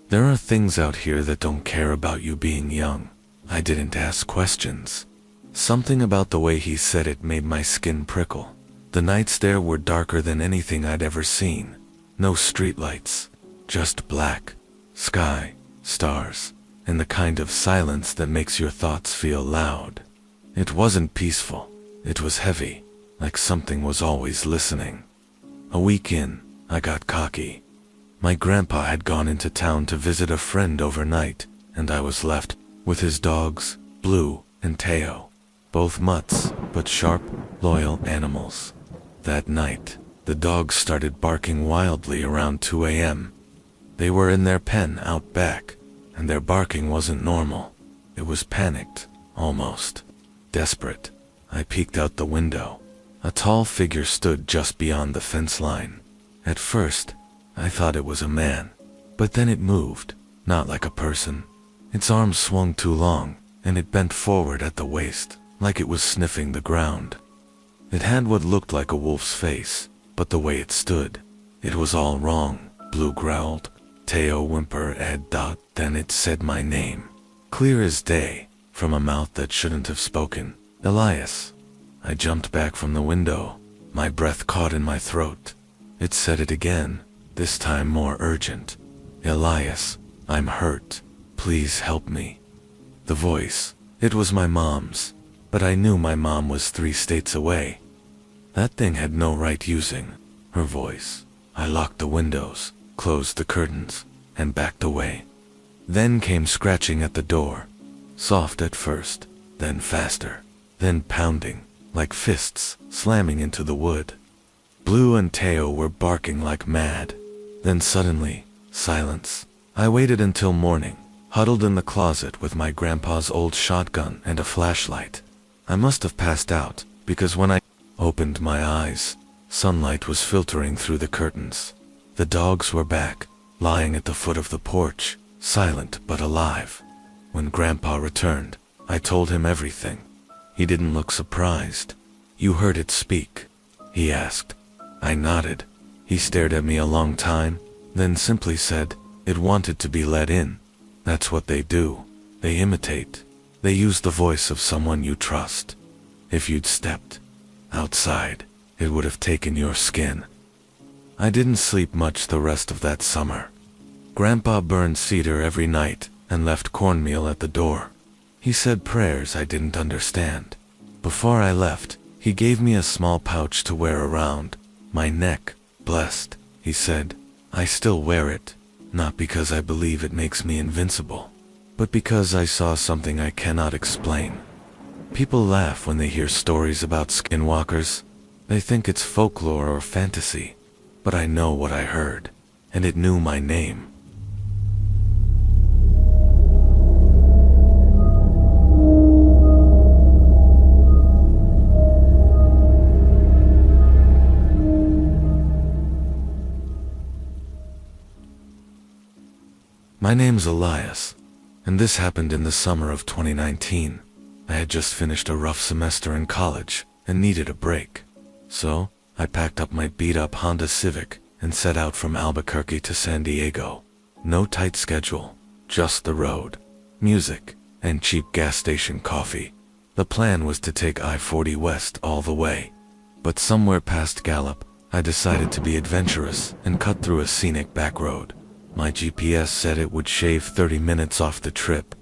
There are things out here that don't care about you being young. I didn't ask questions. Something about the way he said it made my skin prickle. The nights there were darker than anything I'd ever seen. No streetlights, just black, sky, stars, and the kind of silence that makes your thoughts feel loud. It wasn't peaceful. It was heavy, like something was always listening. A week in, I got cocky. My grandpa had gone into town to visit a friend overnight, and I was left with his dogs, Blue and Teo. Both mutts, but sharp, loyal animals. That night, the dogs started barking wildly around 2 a.m. They were in their pen out back, and their barking wasn't normal. It was panicked, almost desperate. I peeked out the window. A tall figure stood just beyond the fence line. At first, I thought it was a man, but then it moved, not like a person. Its arms swung too long, and it bent forward at the waist, like it was sniffing the ground. It had what looked like a wolf's face, but the way it stood, it was all wrong. Blue growled, Teo whimpered, then it said my name, clear as day, from a mouth that shouldn't have spoken. Elias. I jumped back from the window, my breath caught in my throat. It said it again, this time more urgent. Elias, I'm hurt. Please help me. The voice, it was my mom's, but I knew my mom was 3 states away. That thing had no right using her voice. I locked the windows, closed the curtains, and backed away. Then came scratching at the door. Soft at first, then faster, then pounding, like fists slamming into the wood. Blue and Teo were barking like mad. Then suddenly, silence. I waited until morning, huddled in the closet with my grandpa's old shotgun and a flashlight. I must have passed out, because when I opened my eyes, sunlight was filtering through the curtains. The dogs were back, lying at the foot of the porch, silent but alive. When Grandpa returned, I told him everything. He didn't look surprised. You heard it speak? He asked. I nodded. He stared at me a long time, then simply said, it wanted to be let in. That's what they do. They imitate. They use the voice of someone you trust. If you'd stepped outside, it would have taken your skin. I didn't sleep much the rest of that summer. Grandpa burned cedar every night and left cornmeal at the door. He said prayers I didn't understand. Before I left, he gave me a small pouch to wear around my neck. Blessed, he said. I still wear it, not because I believe it makes me invincible, but because I saw something I cannot explain. People laugh when they hear stories about skinwalkers. They think it's folklore or fantasy, but I know what I heard, and it knew my name. My name's Elias, and this happened in the summer of 2019. I had just finished a rough semester in college and needed a break. So, I packed up my beat-up Honda Civic and set out from Albuquerque to San Diego. No tight schedule, just the road, music, and cheap gas station coffee. The plan was to take I-40 west all the way. But somewhere past Gallup, I decided to be adventurous and cut through a scenic back road. My GPS said it would shave 30 minutes off the trip.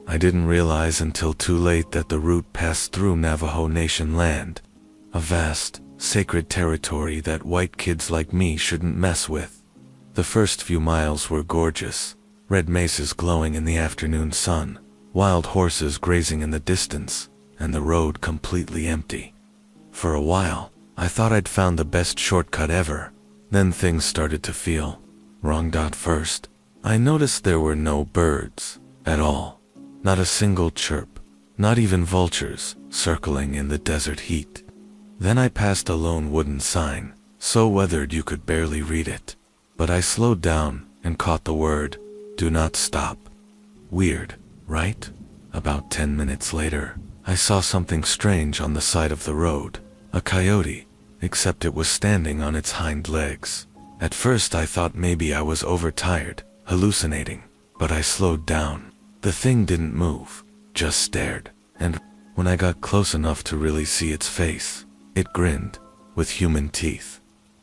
I didn't realize until too late that the route passed through Navajo Nation land, a vast, sacred territory that white kids like me shouldn't mess with. The first few miles were gorgeous, red mesas glowing in the afternoon sun, wild horses grazing in the distance, and the road completely empty. For a while, I thought I'd found the best shortcut ever. Then things started to feel wrong. First, I noticed there were no birds at all. Not a single chirp, not even vultures circling in the desert heat. Then I passed a lone wooden sign, so weathered you could barely read it. But I slowed down and caught the word, "Do not stop." Weird, right? About 10 minutes later, I saw something strange on the side of the road. A coyote, except it was standing on its hind legs. At first I thought maybe I was overtired, hallucinating, but I slowed down. The thing didn't move, just stared, and when I got close enough to really see its face, it grinned, with human teeth.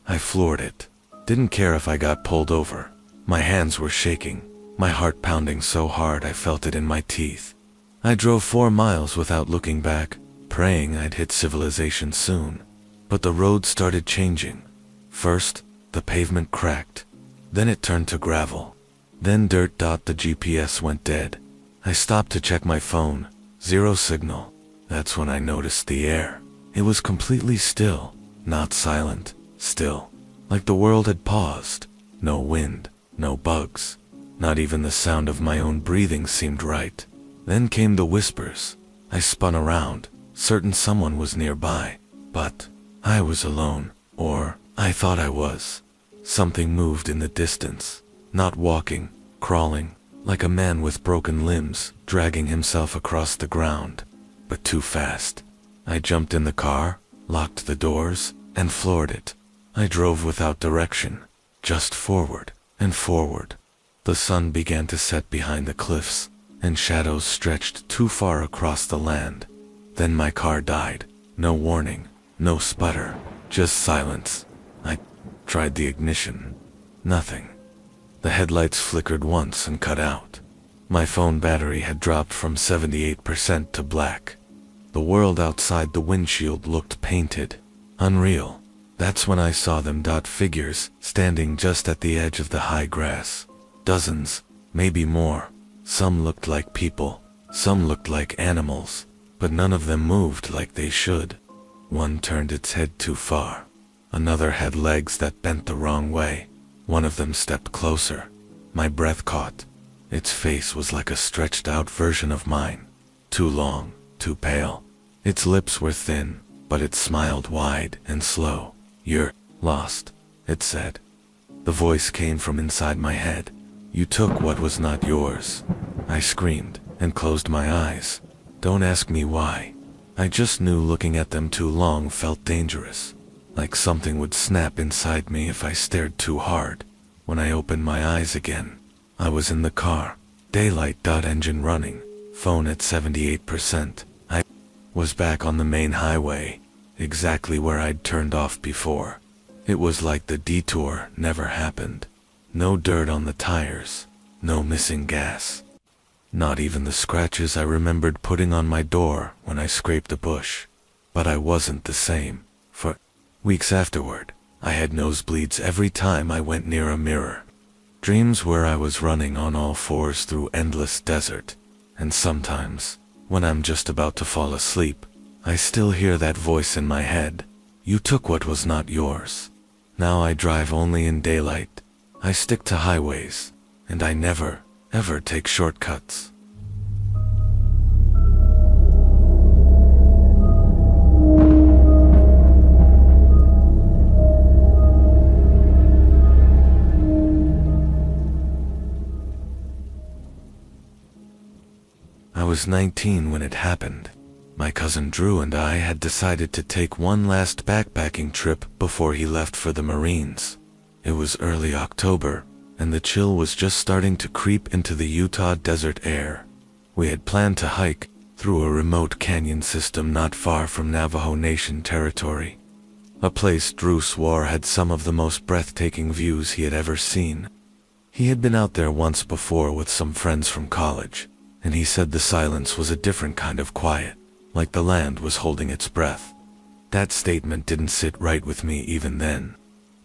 I floored it. Didn't care if I got pulled over. My hands were shaking, my heart pounding so hard I felt it in my teeth. I drove 4 miles without looking back, praying I'd hit civilization soon. But the road started changing. First, the pavement cracked. Then it turned to gravel. Then dirt. The GPS went dead. I stopped to check my phone. Zero signal. That's when I noticed the air. It was completely still. Not silent. Still. Like the world had paused. No wind. No bugs. Not even the sound of my own breathing seemed right. Then came the whispers. I spun around, certain someone was nearby. But I was alone. Or I thought I was. Something moved in the distance. Not walking, crawling, like a man with broken limbs, dragging himself across the ground. But too fast. I jumped in the car, locked the doors, and floored it. I drove without direction, just forward and forward. The sun began to set behind the cliffs, and shadows stretched too far across the land. Then my car died. No warning, no sputter, just silence. I tried the ignition. Nothing. The headlights flickered once and cut out. My phone battery had dropped from 78% to black. The world outside the windshield looked painted, unreal. That's when I saw them. Figures standing just at the edge of the high grass. Dozens, maybe more. Some looked like people, some looked like animals, but none of them moved like they should. One turned its head too far. Another had legs that bent the wrong way. One of them stepped closer. My breath caught. Its face was like a stretched out version of mine. Too long, too pale. Its lips were thin, but it smiled wide and slow. "You're lost," it said. The voice came from inside my head. "You took what was not yours." I screamed and closed my eyes. Don't ask me why. I just knew looking at them too long felt dangerous. Like something would snap inside me if I stared too hard. When I opened my eyes again, I was in the car, Daylight. Engine running, phone at 78%. I was back on the main highway, exactly where I'd turned off before. It was like the detour never happened. No dirt on the tires, no missing gas. Not even the scratches I remembered putting on my door when I scraped a bush. But I wasn't the same. For weeks afterward, I had nosebleeds every time I went near a mirror. Dreams where I was running on all fours through endless desert. And sometimes, when I'm just about to fall asleep, I still hear that voice in my head. You took what was not yours. Now I drive only in daylight. I stick to highways, and I never, ever take shortcuts. I was 19 when it happened. My cousin Drew and I had decided to take one last backpacking trip before he left for the Marines. It was early October, and the chill was just starting to creep into the Utah desert air. We had planned to hike through a remote canyon system not far from Navajo Nation territory. A place Drew swore had some of the most breathtaking views he had ever seen. He had been out there once before with some friends from college, and he said the silence was a different kind of quiet, like the land was holding its breath. That statement didn't sit right with me even then,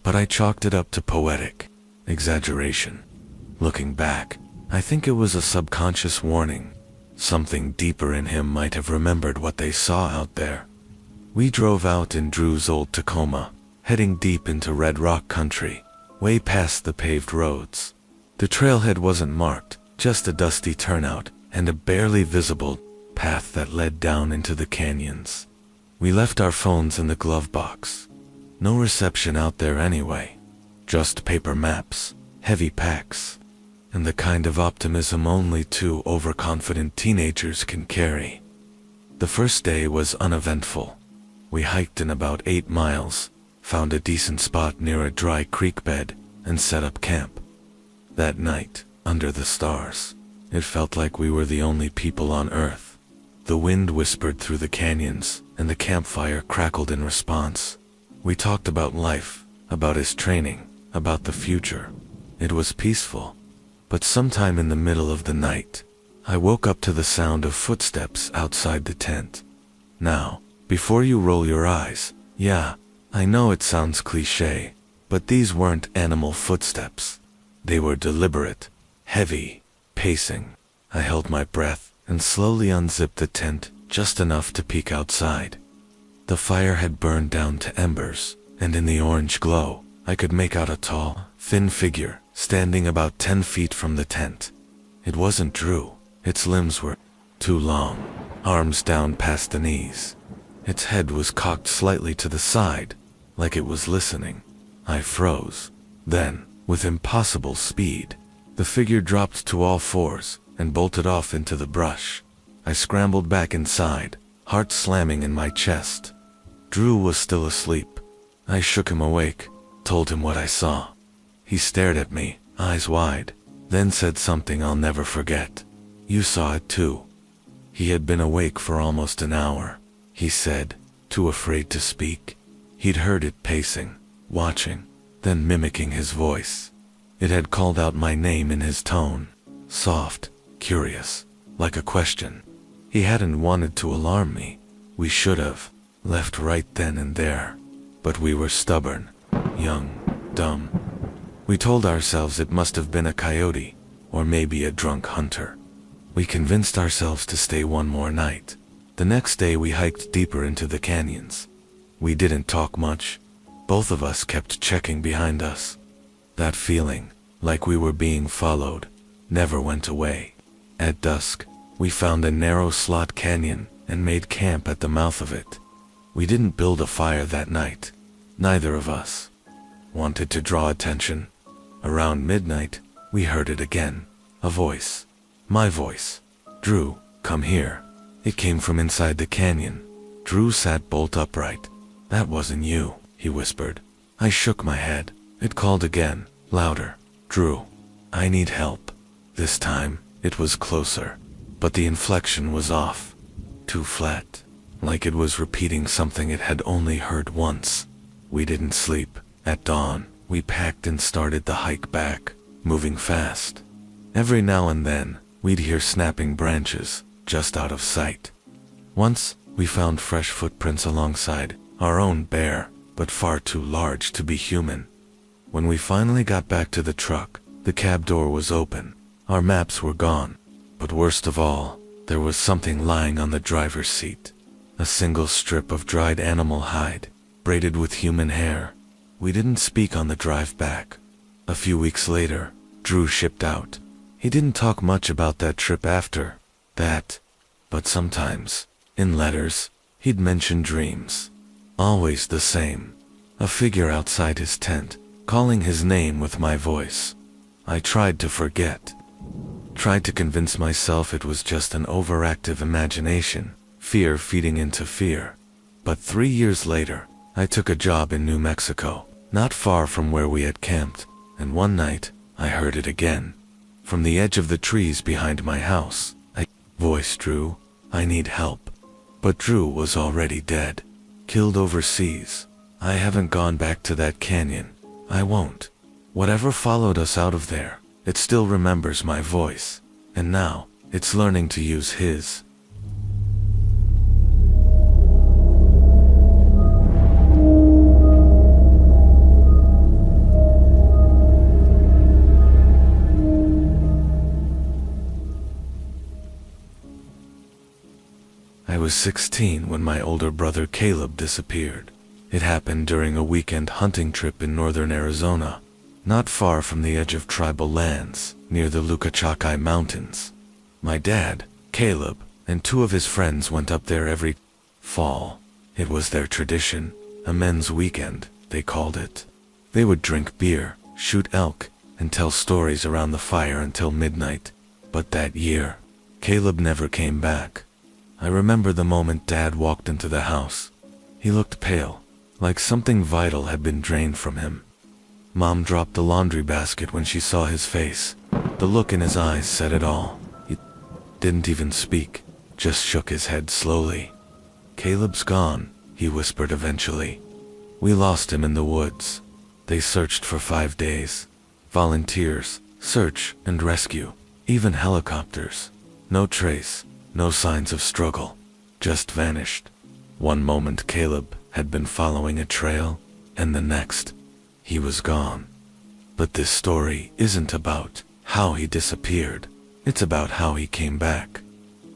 but I chalked it up to poetic exaggeration. Looking back, I think it was a subconscious warning. Something deeper in him might have remembered what they saw out there. We drove out in Drew's old Tacoma, heading deep into Red Rock country, way past the paved roads. The trailhead wasn't marked, just a dusty turnout and a barely visible path that led down into the canyons. We left our phones in the glove box. No reception out there anyway. Just paper maps, heavy packs, and the kind of optimism only two overconfident teenagers can carry. The first day was uneventful. We hiked in about 8 miles, found a decent spot near a dry creek bed, and set up camp. That night, under the stars, it felt like we were the only people on Earth. The wind whispered through the canyons, and the campfire crackled in response. We talked about life, about his training, about the future. It was peaceful. But sometime in the middle of the night, I woke up to the sound of footsteps outside the tent. Now, before you roll your eyes, yeah, I know it sounds cliché, but these weren't animal footsteps. They were deliberate, heavy, pacing. I held my breath and slowly unzipped the tent just enough to peek outside. The fire had burned down to embers, and in the orange glow, I could make out a tall, thin figure standing about 10 feet from the tent. It wasn't Drew. Its limbs were too long, arms down past the knees. Its head was cocked slightly to the side, like it was listening. I froze. Then, with impossible speed, the figure dropped to all fours and bolted off into the brush. I scrambled back inside, heart slamming in my chest. Drew was still asleep. I shook him awake, told him what I saw. He stared at me, eyes wide, then said something I'll never forget. You saw it too. He had been awake for almost an hour, he said, too afraid to speak. He'd heard it pacing, watching, then mimicking his voice. It had called out my name in his tone, soft, curious, like a question. He hadn't wanted to alarm me. We should have left right then and there. But we were stubborn, young, dumb. We told ourselves it must have been a coyote, or maybe a drunk hunter. We convinced ourselves to stay one more night. The next day we hiked deeper into the canyons. We didn't talk much. Both of us kept checking behind us. That feeling, like we were being followed, never went away. At dusk, we found a narrow slot canyon and made camp at the mouth of it. We didn't build a fire that night. Neither of us wanted to draw attention. Around midnight, we heard it again. A voice. My voice. Drew, come here. It came from inside the canyon. Drew sat bolt upright. That wasn't you, he whispered. I shook my head. It called again, louder. Drew, I need help. This time, It was closer, but the inflection was off. Too flat, like it was repeating something it had only heard once. We didn't sleep. At dawn, we packed and started the hike back, moving fast. Every now and then, we'd hear snapping branches, just out of sight. Once, we found fresh footprints alongside our own bear, but far too large to be human. When we finally got back to the truck, the cab door was open. Our maps were gone. But worst of all, there was something lying on the driver's seat. A single strip of dried animal hide, braided with human hair. We didn't speak on the drive back. A few weeks later, Drew shipped out. He didn't talk much about that trip after that, but sometimes, in letters, he'd mention dreams. Always the same. A figure outside his tent, calling his name with my voice. I tried to forget. Tried to convince myself it was just an overactive imagination, fear feeding into fear. But 3 years later, I took a job in New Mexico, not far from where we had camped, and one night, I heard it again. From the edge of the trees behind my house, I voiced Drew, I need help. But Drew was already dead. Killed overseas. I haven't gone back to that canyon. I won't. Whatever followed us out of there, it still remembers my voice. And now, it's learning to use his. I was 16 when my older brother Caleb disappeared. It happened during a weekend hunting trip in northern Arizona, not far from the edge of tribal lands, near the Lukachakai Mountains. My dad, Caleb, and 2 of his friends went up there every fall. It was their tradition, a men's weekend, they called it. They would drink beer, shoot elk, and tell stories around the fire until midnight. But that year, Caleb never came back. I remember the moment Dad walked into the house. He looked pale, like something vital had been drained from him. Mom dropped the laundry basket when she saw his face. The look in his eyes said it all. He didn't even speak, just shook his head slowly. "Caleb's gone," he whispered eventually. "We lost him in the woods." They searched for 5 days. Volunteers, search and rescue, even helicopters. No trace. No signs of struggle, just vanished. One moment Caleb had been following a trail, and the next, he was gone. But this story isn't about how he disappeared, it's about how he came back.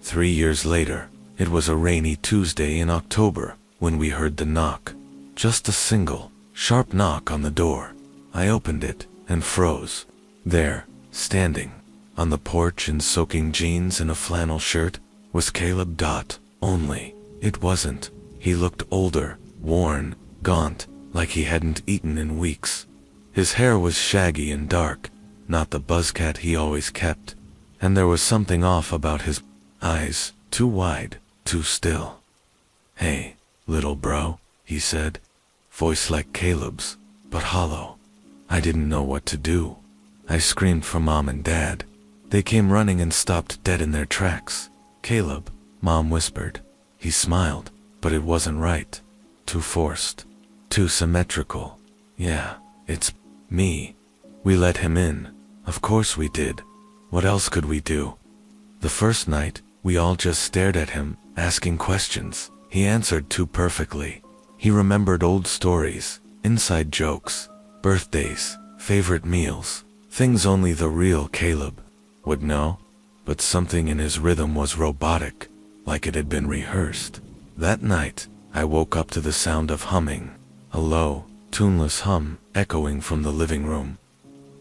3 years later, it was a rainy Tuesday in October when we heard the knock. Just a single, sharp knock on the door. I opened it and froze. There, standing, on the porch in soaking jeans and a flannel shirt, was Caleb. Only, it wasn't. He looked older, worn, gaunt, like he hadn't eaten in weeks. His hair was shaggy and dark, not the buzzcut he always kept, and there was something off about his eyes, too wide, too still. "Hey, little bro," he said, voice like Caleb's, but hollow. I didn't know what to do. I screamed for Mom and Dad. They came running and stopped dead in their tracks. "Caleb," Mom whispered. He smiled, but it wasn't right. Too forced. Too symmetrical. "Yeah, it's me." We let him in. Of course we did. What else could we do? The first night, we all just stared at him, asking questions. He answered too perfectly. He remembered old stories, inside jokes, birthdays, favorite meals, things only the real Caleb would know. But something in his rhythm was robotic, like it had been rehearsed. That night, I woke up to the sound of humming, a low, tuneless hum echoing from the living room.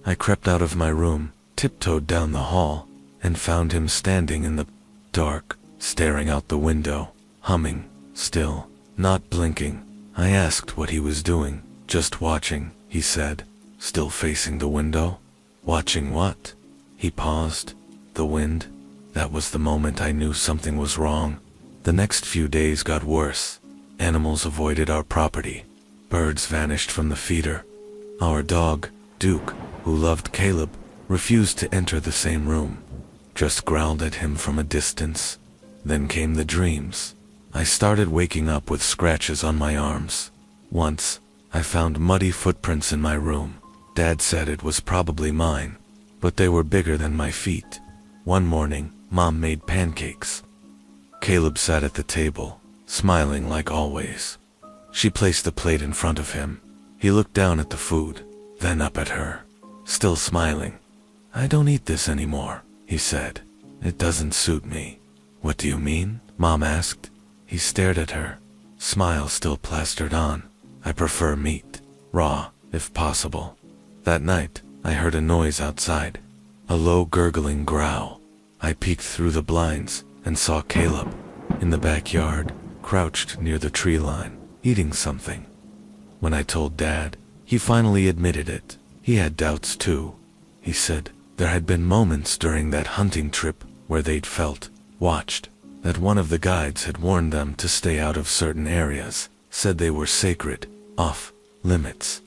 I crept out of my room, tiptoed down the hall, and found him standing in the dark, staring out the window, humming, still, not blinking. I asked what he was doing. "Just watching," he said, still facing the window. "Watching what?" He paused. The wind. That was the moment I knew something was wrong. The next few days got worse. Animals avoided our property. Birds vanished from the feeder. Our dog, Duke, who loved Caleb, refused to enter the same room. just growled at him from a distance. Then came the dreams. I started waking up with scratches on my arms. Once, I found muddy footprints in my room. Dad said it was probably mine, but they were bigger than my feet. One morning, Mom made pancakes. Caleb sat at the table, smiling like always. She placed a plate in front of him. He looked down at the food, then up at her, still smiling. "I don't eat this anymore," he said. "It doesn't suit me." "What do you mean?" Mom asked. He stared at her, smile still plastered on. "I prefer meat, raw, if possible." That night, I heard a noise outside, a low gurgling growl. I peeked through the blinds and saw Caleb, in the backyard, crouched near the tree line, eating something. When I told Dad, he finally admitted it. He had doubts too. He said there had been moments during that hunting trip where they'd felt watched, that one of the guides had warned them to stay out of certain areas, said they were sacred, off limits.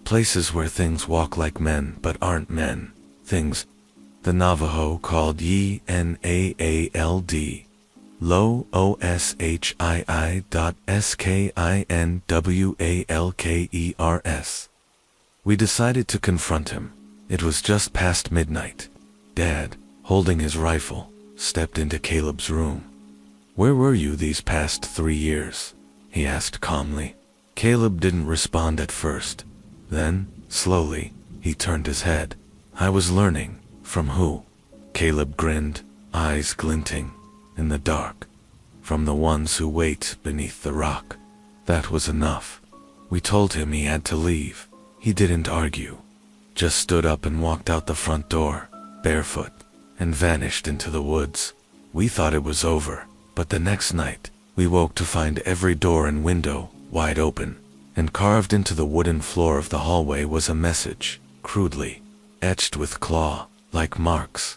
Places where things walk like men but aren't men. Things the Navajo called Ynaald. Lo Oshiii.Skinwalkers. We decided to confront him. It was just past midnight. Dad, holding his rifle, stepped into Caleb's room. "Where were you these past 3 years?" he asked calmly. Caleb didn't respond at first. Then, slowly, he turned his head. "I was learning." "From who?" Caleb grinned, eyes glinting. "In the dark. From the ones who wait beneath the rock." That was enough. We told him he had to leave. He didn't argue. Just stood up and walked out the front door, barefoot, and vanished into the woods. We thought it was over, but the next night, we woke to find every door and window wide open, and carved into the wooden floor of the hallway was a message, crudely, etched with claw, like marks.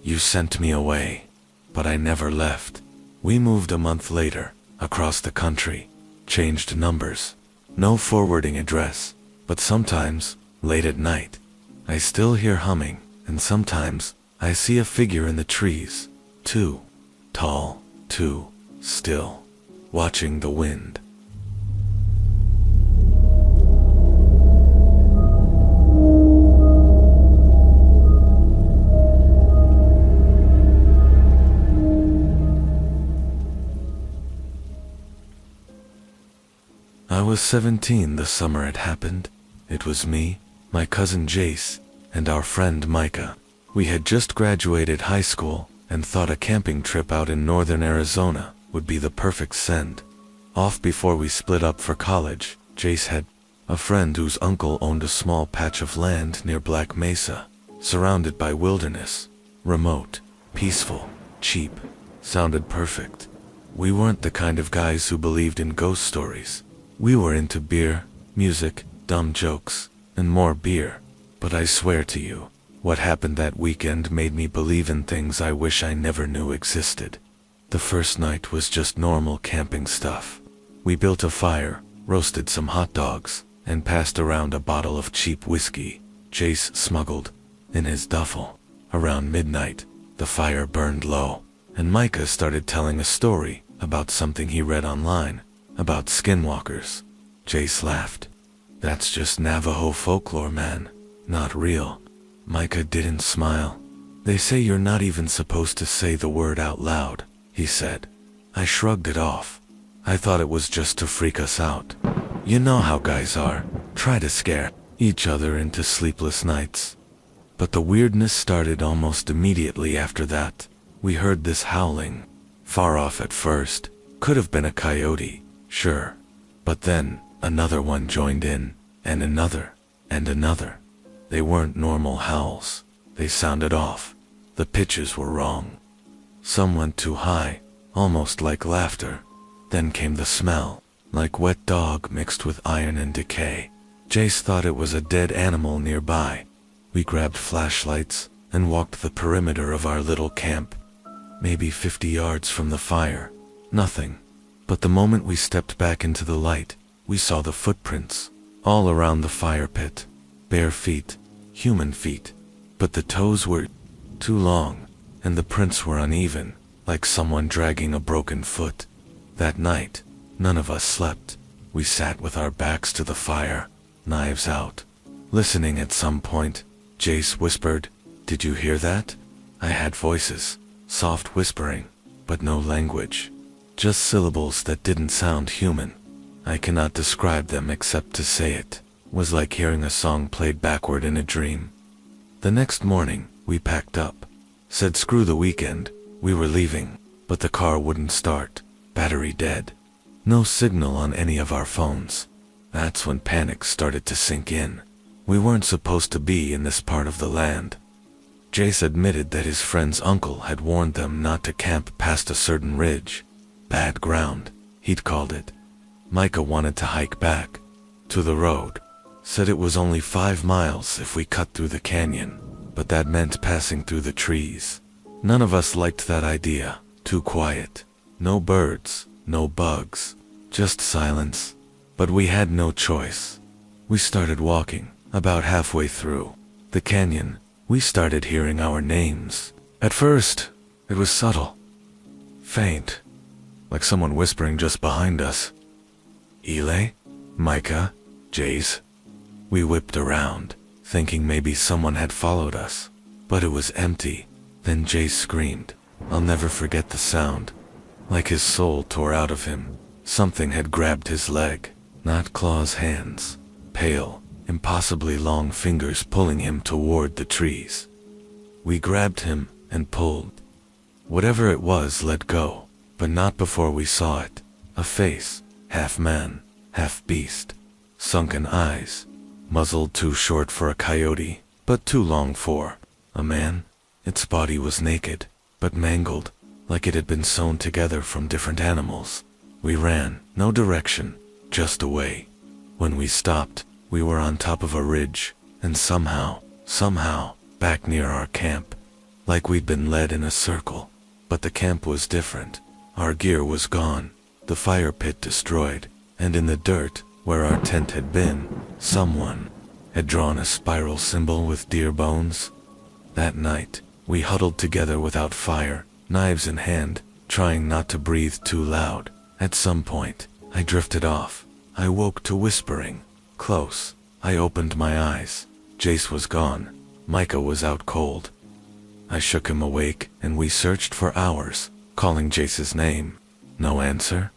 "You sent me away, but I never left." We moved a month later, across the country, changed numbers, no forwarding address, but sometimes, late at night, I still hear humming, and sometimes, I see a figure in the trees, too tall, too still, watching the wind. I was 17 the summer it happened. It was me, my cousin Jace, and our friend Micah. We had just graduated high school and thought a camping trip out in northern Arizona would be the perfect send. Off before we split up for college, Jace had a friend whose uncle owned a small patch of land near Black Mesa, surrounded by wilderness. Remote, peaceful, cheap. Sounded perfect. We weren't the kind of guys who believed in ghost stories. We were into beer, music, dumb jokes, and more beer. But I swear to you, what happened that weekend made me believe in things I wish I never knew existed. The first night was just normal camping stuff. We built a fire, roasted some hot dogs, and passed around a bottle of cheap whiskey Jace smuggled in his duffel. Around midnight, the fire burned low, and Micah started telling a story about something he read online, about skinwalkers. Jace laughed. "That's just Navajo folklore, man. Not real." Micah didn't smile. "They say you're not even supposed to say the word out loud," he said. I shrugged it off. I thought it was just to freak us out. You know how guys are, try to scare each other into sleepless nights. But the weirdness started almost immediately after that. We heard this howling. Far off at first. Could have been a coyote, sure. But then, another one joined in, and another, and another. They weren't normal howls. They sounded off. The pitches were wrong. Some went too high, almost like laughter. Then came the smell, like wet dog mixed with iron and decay. Jace thought it was a dead animal nearby. We grabbed flashlights and walked the perimeter of our little camp. Maybe 50 yards from the fire. Nothing. But the moment we stepped back into the light, we saw the footprints, all around the fire pit. Bare feet, human feet. But the toes were too long, and the prints were uneven, like someone dragging a broken foot. That night, none of us slept. We sat with our backs to the fire, knives out. Listening at some point, Jace whispered, "Did you hear that?" I had voices, soft whispering, but no language. Just syllables that didn't sound human. I cannot describe them except to say it was like hearing a song played backward in a dream. The next morning, we packed up. Said screw the weekend, we were leaving, but the car wouldn't start, battery dead. No signal on any of our phones. That's when panic started to sink in. We weren't supposed to be in this part of the land. Jace admitted that his friend's uncle had warned them not to camp past a certain ridge. Bad ground, he'd called it. Micah wanted to hike back to the road. Said it was only 5 miles if we cut through the canyon, but that meant passing through the trees. None of us liked that idea. Too quiet. No birds, no bugs, just silence. But we had no choice. We started walking. About halfway through the canyon, we started hearing our names. At first, it was subtle, faint, like someone whispering just behind us. Eli, Micah, Jace. We whipped around, thinking maybe someone had followed us, but it was empty. Then Jace screamed. I'll never forget the sound. Like his soul tore out of him. Something had grabbed his leg, not claws, hands. Pale, impossibly long fingers pulling him toward the trees. We grabbed him and pulled. Whatever it was let go, but not before we saw it. A face, half man, half beast. Sunken eyes. Muzzle too short for a coyote, but too long for a man. Its body was naked, but mangled, like it had been sewn together from different animals. We ran, no direction, just away. When we stopped, we were on top of a ridge, and somehow, back near our camp. Like we'd been led in a circle. But the camp was different. Our gear was gone, the fire pit destroyed, and in the dirt, where our tent had been, someone had drawn a spiral symbol with deer bones. That night, we huddled together without fire, knives in hand, trying not to breathe too loud. At some point, I drifted off. I woke to whispering. Close. I opened my eyes. Jace was gone. Micah was out cold. I shook him awake, and we searched for hours, calling Jace's name. No answer.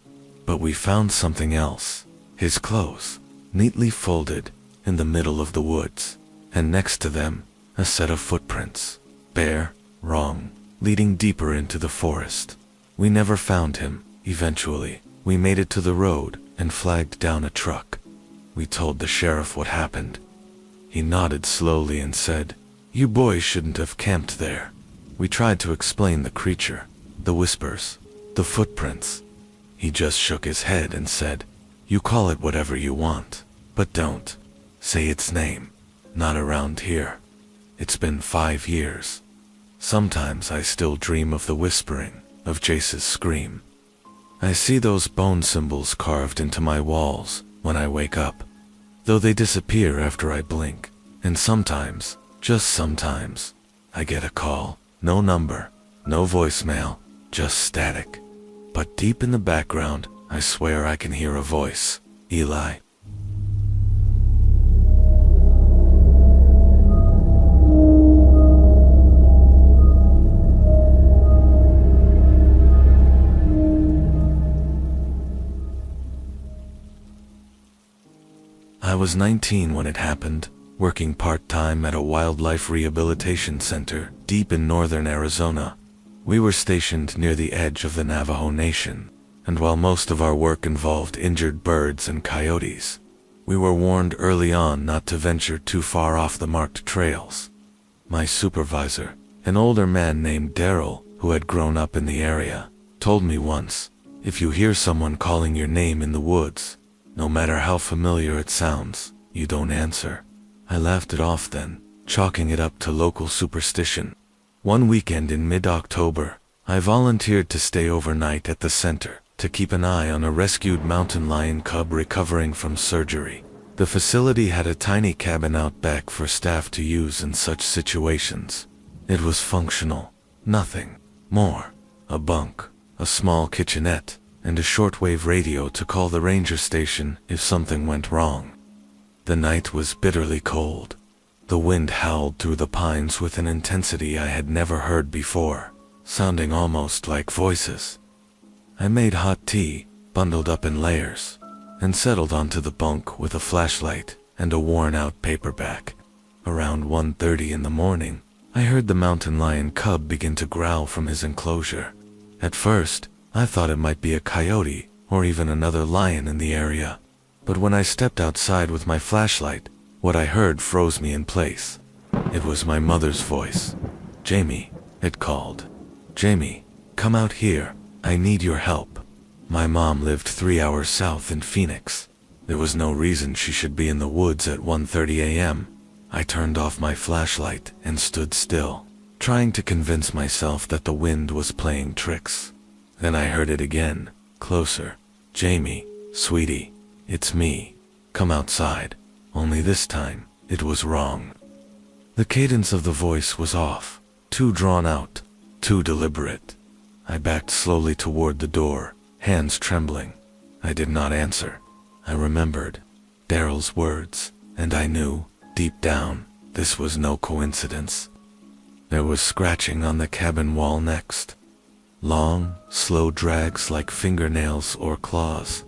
But we found something else. His clothes, neatly folded, in the middle of the woods, and next to them, a set of footprints, bare, wrong, leading deeper into the forest. We never found him. Eventually, we made it to the road and flagged down a truck. We told the sheriff what happened. He nodded slowly and said, "You boys shouldn't have camped there." We tried to explain the creature, the whispers, the footprints. He just shook his head and said, "You call it whatever you want, but don't say its name. Not around here." It's been 5 years. Sometimes I still dream of the whispering, of Jace's scream. I see those bone symbols carved into my walls when I wake up, though they disappear after I blink. And sometimes, just sometimes, I get a call. No number, no voicemail, just static. But deep in the background, I swear I can hear a voice. Eli. I was 19 when it happened, working part-time at a wildlife rehabilitation center deep in northern Arizona. We were stationed near the edge of the Navajo Nation, and while most of our work involved injured birds and coyotes, we were warned early on not to venture too far off the marked trails. My supervisor, an older man named Daryl, who had grown up in the area, told me once, "If you hear someone calling your name in the woods, no matter how familiar it sounds, you don't answer." I laughed it off then, chalking it up to local superstition. One weekend in mid-October, I volunteered to stay overnight at the center to keep an eye on a rescued mountain lion cub recovering from surgery. The facility had a tiny cabin out back for staff to use in such situations. It was functional, Nothing more. A bunk, a small kitchenette, and a shortwave radio to call the ranger station if something went wrong. The night was bitterly cold. The wind howled through the pines with an intensity I had never heard before, sounding almost like voices. I made hot tea, bundled up in layers, and settled onto the bunk with a flashlight and a worn-out paperback. Around 1:30 in the morning, I heard the mountain lion cub begin to growl from his enclosure. At first, I thought it might be a coyote or even another lion in the area. But when I stepped outside with my flashlight, what I heard froze me in place. It was my mother's voice. "Jamie," it called. "Jamie, come out here. I need your help." My mom lived 3 hours south in Phoenix. There was no reason she should be in the woods at 1:30 a.m. I turned off my flashlight and stood still, trying to convince myself that the wind was playing tricks. Then I heard it again, closer. "Jamie, sweetie, it's me. Come outside." Only this time, it was wrong. The cadence of the voice was off, too drawn out, too deliberate. I backed slowly toward the door, hands trembling. I did not answer. I remembered Daryl's words, and I knew, deep down, this was no coincidence. There was scratching on the cabin wall next. Long, slow drags like fingernails or claws.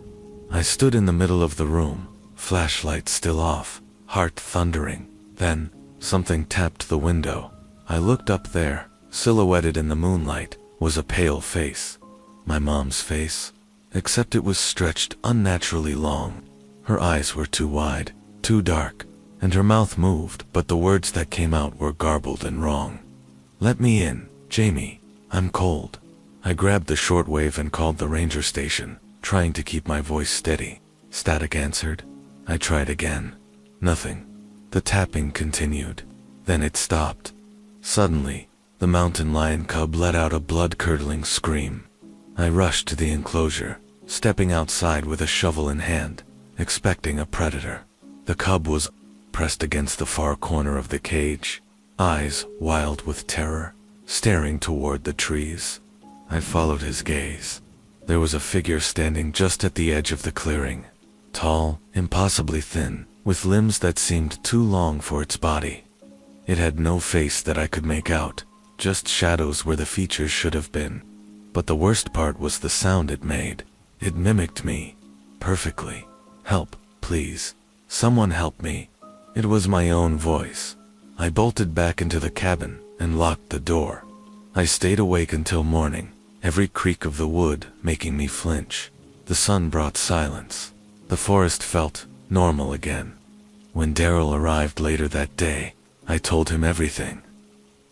I stood in the middle of the room, flashlight still off, heart thundering. Then, something tapped the window. I looked up there. Silhouetted in the moonlight was a pale face. My mom's face, except it was stretched unnaturally long. Her eyes were too wide, too dark, and her mouth moved, but the words that came out were garbled and wrong. "Let me in, Jamie. I'm cold." I grabbed the shortwave and called the ranger station, trying to keep my voice steady. Static answered. I tried again. Nothing. The tapping continued. Then it stopped. Suddenly, the mountain lion cub let out a blood-curdling scream. I rushed to the enclosure, stepping outside with a shovel in hand, expecting a predator. The cub was pressed against the far corner of the cage, eyes wild with terror, staring toward the trees. I followed his gaze. There was a figure standing just at the edge of the clearing, tall, impossibly thin, with limbs that seemed too long for its body. It had no face that I could make out, just shadows where the features should have been. But the worst part was the sound it made. It mimicked me, perfectly. "Help, please. Someone help me." It was my own voice. I bolted back into the cabin and locked the door. I stayed awake until morning, every creak of the wood making me flinch. The sun brought silence. The forest felt normal again. When Daryl arrived later that day, I told him everything.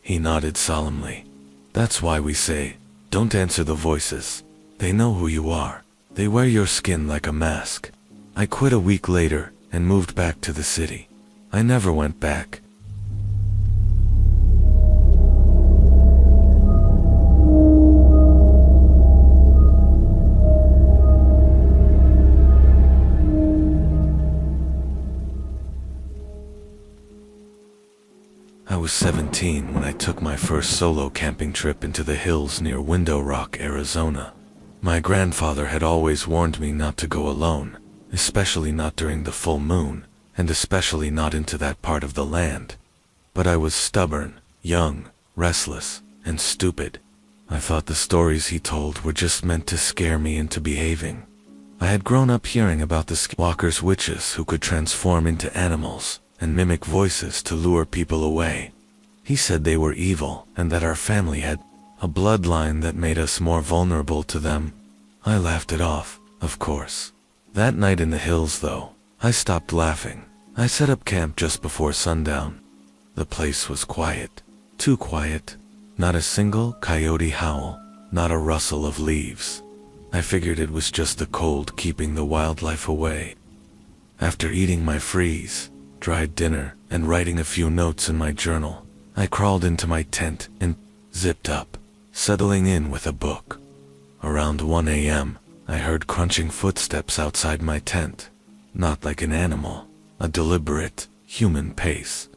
He nodded solemnly. "That's why we say, don't answer the voices. They know who you are. They wear your skin like a mask." I quit a week later and moved back to the city. I never went back. I was 17 when I took my first solo camping trip into the hills near Window Rock, Arizona. My grandfather had always warned me not to go alone, especially not during the full moon, and especially not into that part of the land. But I was stubborn, young, restless, and stupid. I thought the stories he told were just meant to scare me into behaving. I had grown up hearing about the Skinwalkers, witches who could transform into animals and mimic voices to lure people away. He said they were evil and that our family had a bloodline that made us more vulnerable to them. I laughed it off, of course. That night in the hills, though, I stopped laughing. I set up camp just before sundown. The place was quiet, too quiet. Not a single coyote howl, not a rustle of leaves. I figured it was just the cold keeping the wildlife away. After eating my freeze-dried dinner and writing a few notes in my journal, I crawled into my tent and zipped up, settling in with a book. Around 1 a.m., I heard crunching footsteps outside my tent. Not like an animal, a deliberate, human pace.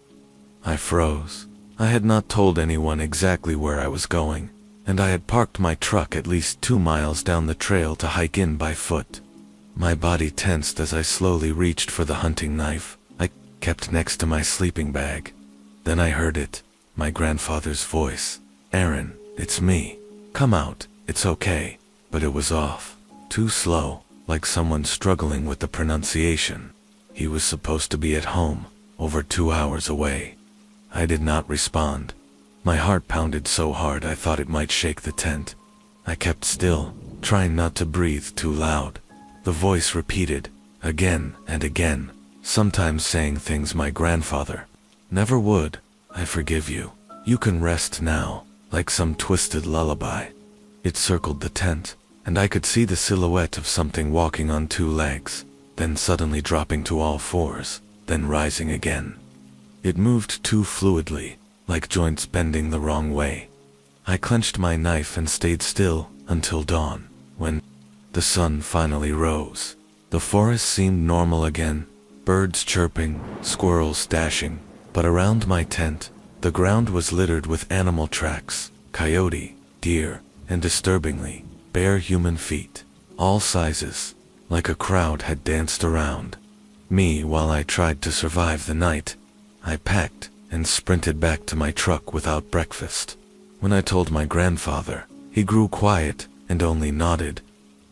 I froze. I had not told anyone exactly where I was going, and I had parked my truck at least 2 miles down the trail to hike in by foot. My body tensed as I slowly reached for the hunting knife I kept next to my sleeping bag. Then I heard it, my grandfather's voice. "Aaron, it's me. Come out, it's okay." But it was off. Too slow, like someone struggling with the pronunciation. He was supposed to be at home, over 2 hours away. I did not respond. My heart pounded so hard I thought it might shake the tent. I kept still, trying not to breathe too loud. The voice repeated, again and again, sometimes saying things my grandfather never would. "I forgive you. You can rest now," like some twisted lullaby. It circled the tent, and I could see the silhouette of something walking on 2 legs, then suddenly dropping to all 4s, then rising again. It moved too fluidly, like joints bending the wrong way. I clenched my knife and stayed still until dawn, when the sun finally rose. The forest seemed normal again, birds chirping, squirrels dashing, but around my tent, the ground was littered with animal tracks, coyote, deer, and disturbingly, bare human feet, all sizes, like a crowd had danced around me while I tried to survive the night. I packed and sprinted back to my truck without breakfast. When I told my grandfather, he grew quiet and only nodded.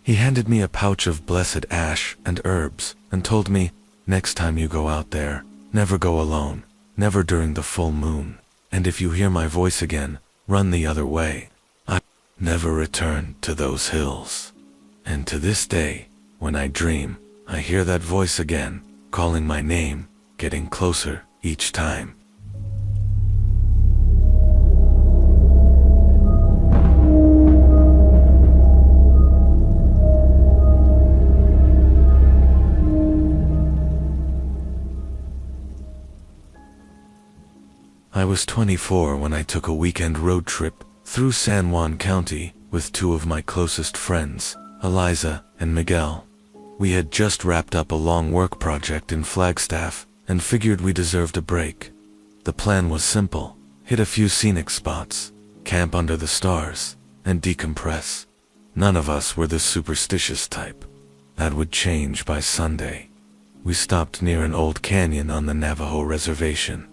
He handed me a pouch of blessed ash and herbs and told me, "Next time you go out there, never go alone, never during the full moon, and if you hear my voice again, run the other way." I never returned to those hills. And to this day, when I dream, I hear that voice again, calling my name, getting closer each time. I was 24 when I took a weekend road trip through San Juan County with 2 of my closest friends, Eliza and Miguel. We had just wrapped up a long work project in Flagstaff and figured we deserved a break. The plan was simple: hit a few scenic spots, camp under the stars, and decompress. None of us were the superstitious type. That would change by Sunday. We stopped near an old canyon on the Navajo reservation.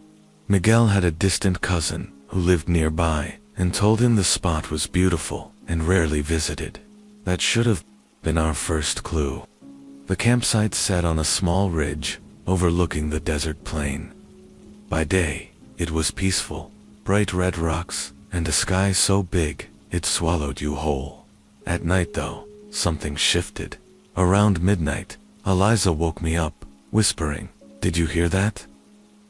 Miguel had a distant cousin who lived nearby and told him the spot was beautiful and rarely visited. That should have been our first clue. The campsite sat on a small ridge overlooking the desert plain. By day, it was peaceful, bright red rocks, and a sky so big it swallowed you whole. At night though, something shifted. Around midnight, Eliza woke me up, whispering, "Did you hear that?"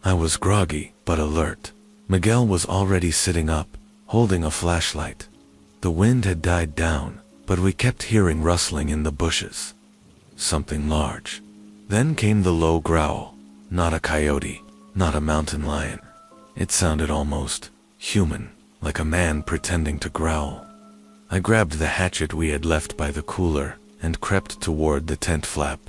I was groggy, but alert. Miguel was already sitting up, holding a flashlight. The wind had died down, but we kept hearing rustling in the bushes. Something large. Then came the low growl. Not a coyote, not a mountain lion. It sounded almost human, like a man pretending to growl. I grabbed the hatchet we had left by the cooler and crept toward the tent flap.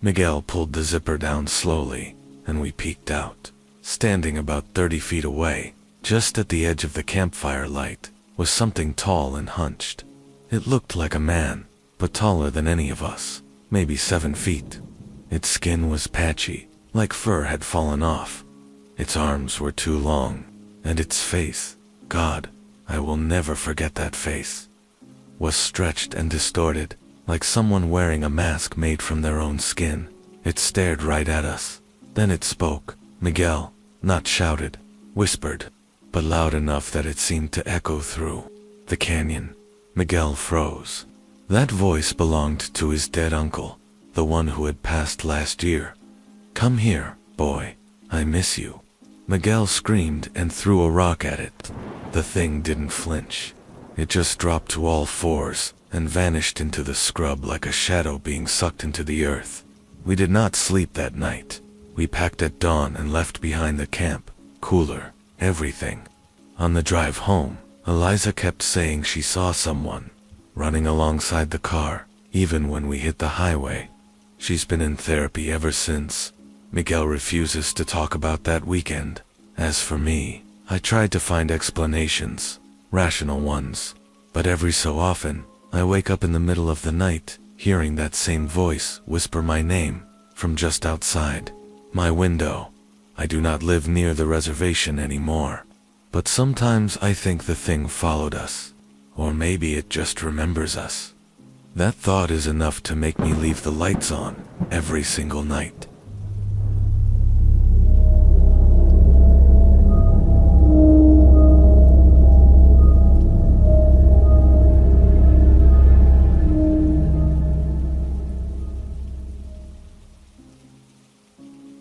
Miguel pulled the zipper down slowly, and we peeked out. Standing about 30 feet away, just at the edge of the campfire light, was something tall and hunched. It looked like a man, but taller than any of us, maybe 7 feet. Its skin was patchy, like fur had fallen off. Its arms were too long, and its face, God, I will never forget that face, was stretched and distorted, like someone wearing a mask made from their own skin. It stared right at us. Then it spoke. Miguel, not shouted, whispered, but loud enough that it seemed to echo through the canyon. Miguel froze. That voice belonged to his dead uncle, the one who had passed last year. "Come here, boy, I miss you." Miguel screamed and threw a rock at it. The thing didn't flinch. It just dropped to all 4s and vanished into the scrub like a shadow being sucked into the earth. We did not sleep that night. We packed at dawn and left behind the camp, cooler, everything. On the drive home, Eliza kept saying she saw someone running alongside the car, even when we hit the highway. She's been in therapy ever since. Miguel refuses to talk about that weekend. As for me, I tried to find explanations, rational ones, but every so often, I wake up in the middle of the night, hearing that same voice whisper my name from just outside my window. I do not live near the reservation anymore, but sometimes I think the thing followed us, or maybe it just remembers us. That thought is enough to make me leave the lights on every single night.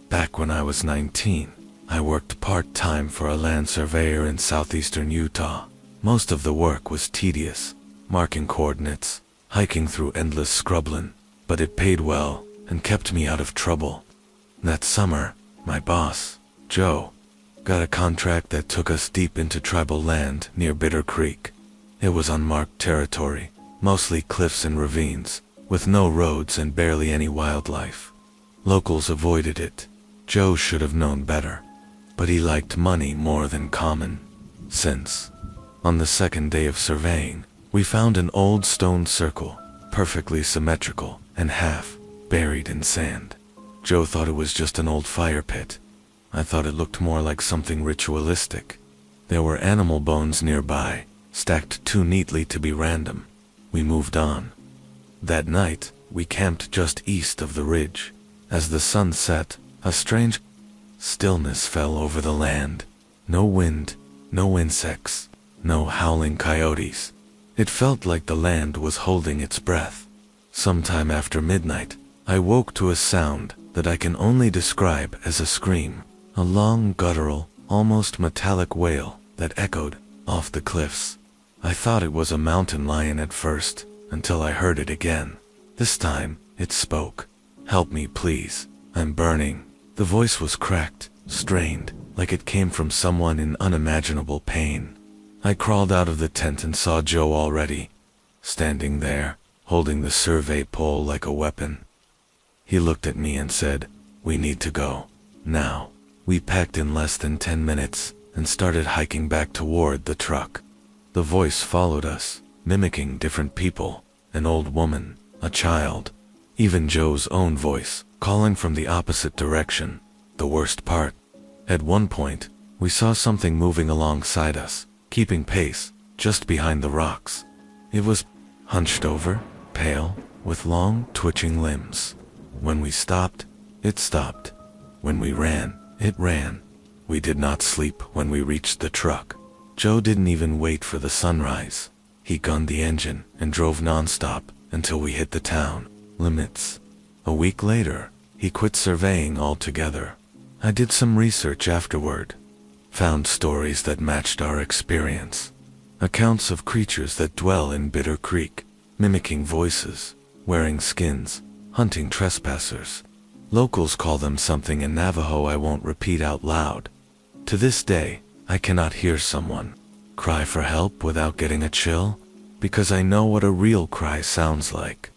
Back when I was 19, I worked part-time for a land surveyor in southeastern Utah. Most of the work was tedious, marking coordinates, hiking through endless scrubland, but it paid well and kept me out of trouble. That summer, my boss, Joe, got a contract that took us deep into tribal land near Bitter Creek. It was unmarked territory, mostly cliffs and ravines, with no roads and barely any wildlife. Locals avoided it. Joe should have known better, but he liked money more than common sense. On the second day of surveying, we found an old stone circle, perfectly symmetrical and half buried in sand. Joe thought it was just an old fire pit. I thought it looked more like something ritualistic. There were animal bones nearby, stacked too neatly to be random. We moved on. That night, we camped just east of the ridge. As the sun set, a strange stillness fell over the land. No wind, no insects, no howling coyotes. It felt like the land was holding its breath. Sometime after midnight, I woke to a sound that I can only describe as a scream. A long, guttural, almost metallic wail that echoed off the cliffs. I thought it was a mountain lion at first, until I heard it again. This time, it spoke. "Help me, please. I'm burning." The voice was cracked, strained, like it came from someone in unimaginable pain. I crawled out of the tent and saw Joe already, standing there, holding the survey pole like a weapon. He looked at me and said, "We need to go, now." We packed in less than 10 minutes and started hiking back toward the truck. The voice followed us, mimicking different people, an old woman, a child, even Joe's own voice, calling from the opposite direction. The worst part, at one point, we saw something moving alongside us, keeping pace, just behind the rocks. It was hunched over, pale, with long, twitching limbs. When we stopped, it stopped. When we ran, it ran. We did not sleep when we reached the truck. Joe didn't even wait for the sunrise. He gunned the engine and drove nonstop until we hit the town limits. A week later, he quit surveying altogether. I did some research afterward. Found stories that matched our experience. Accounts of creatures that dwell in Bitter Creek, mimicking voices, wearing skins, hunting trespassers. Locals call them something in Navajo I won't repeat out loud. To this day, I cannot hear someone cry for help without getting a chill, because I know what a real cry sounds like.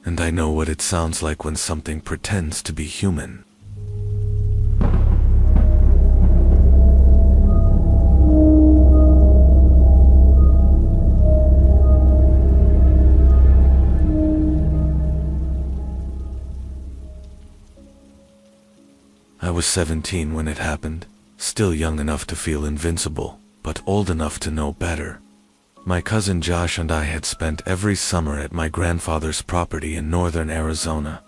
And I know what it sounds like when something pretends to be human. I was 17 when it happened, still young enough to feel invincible, but old enough to know better. My cousin Josh and I had spent every summer at my grandfather's property in northern Arizona.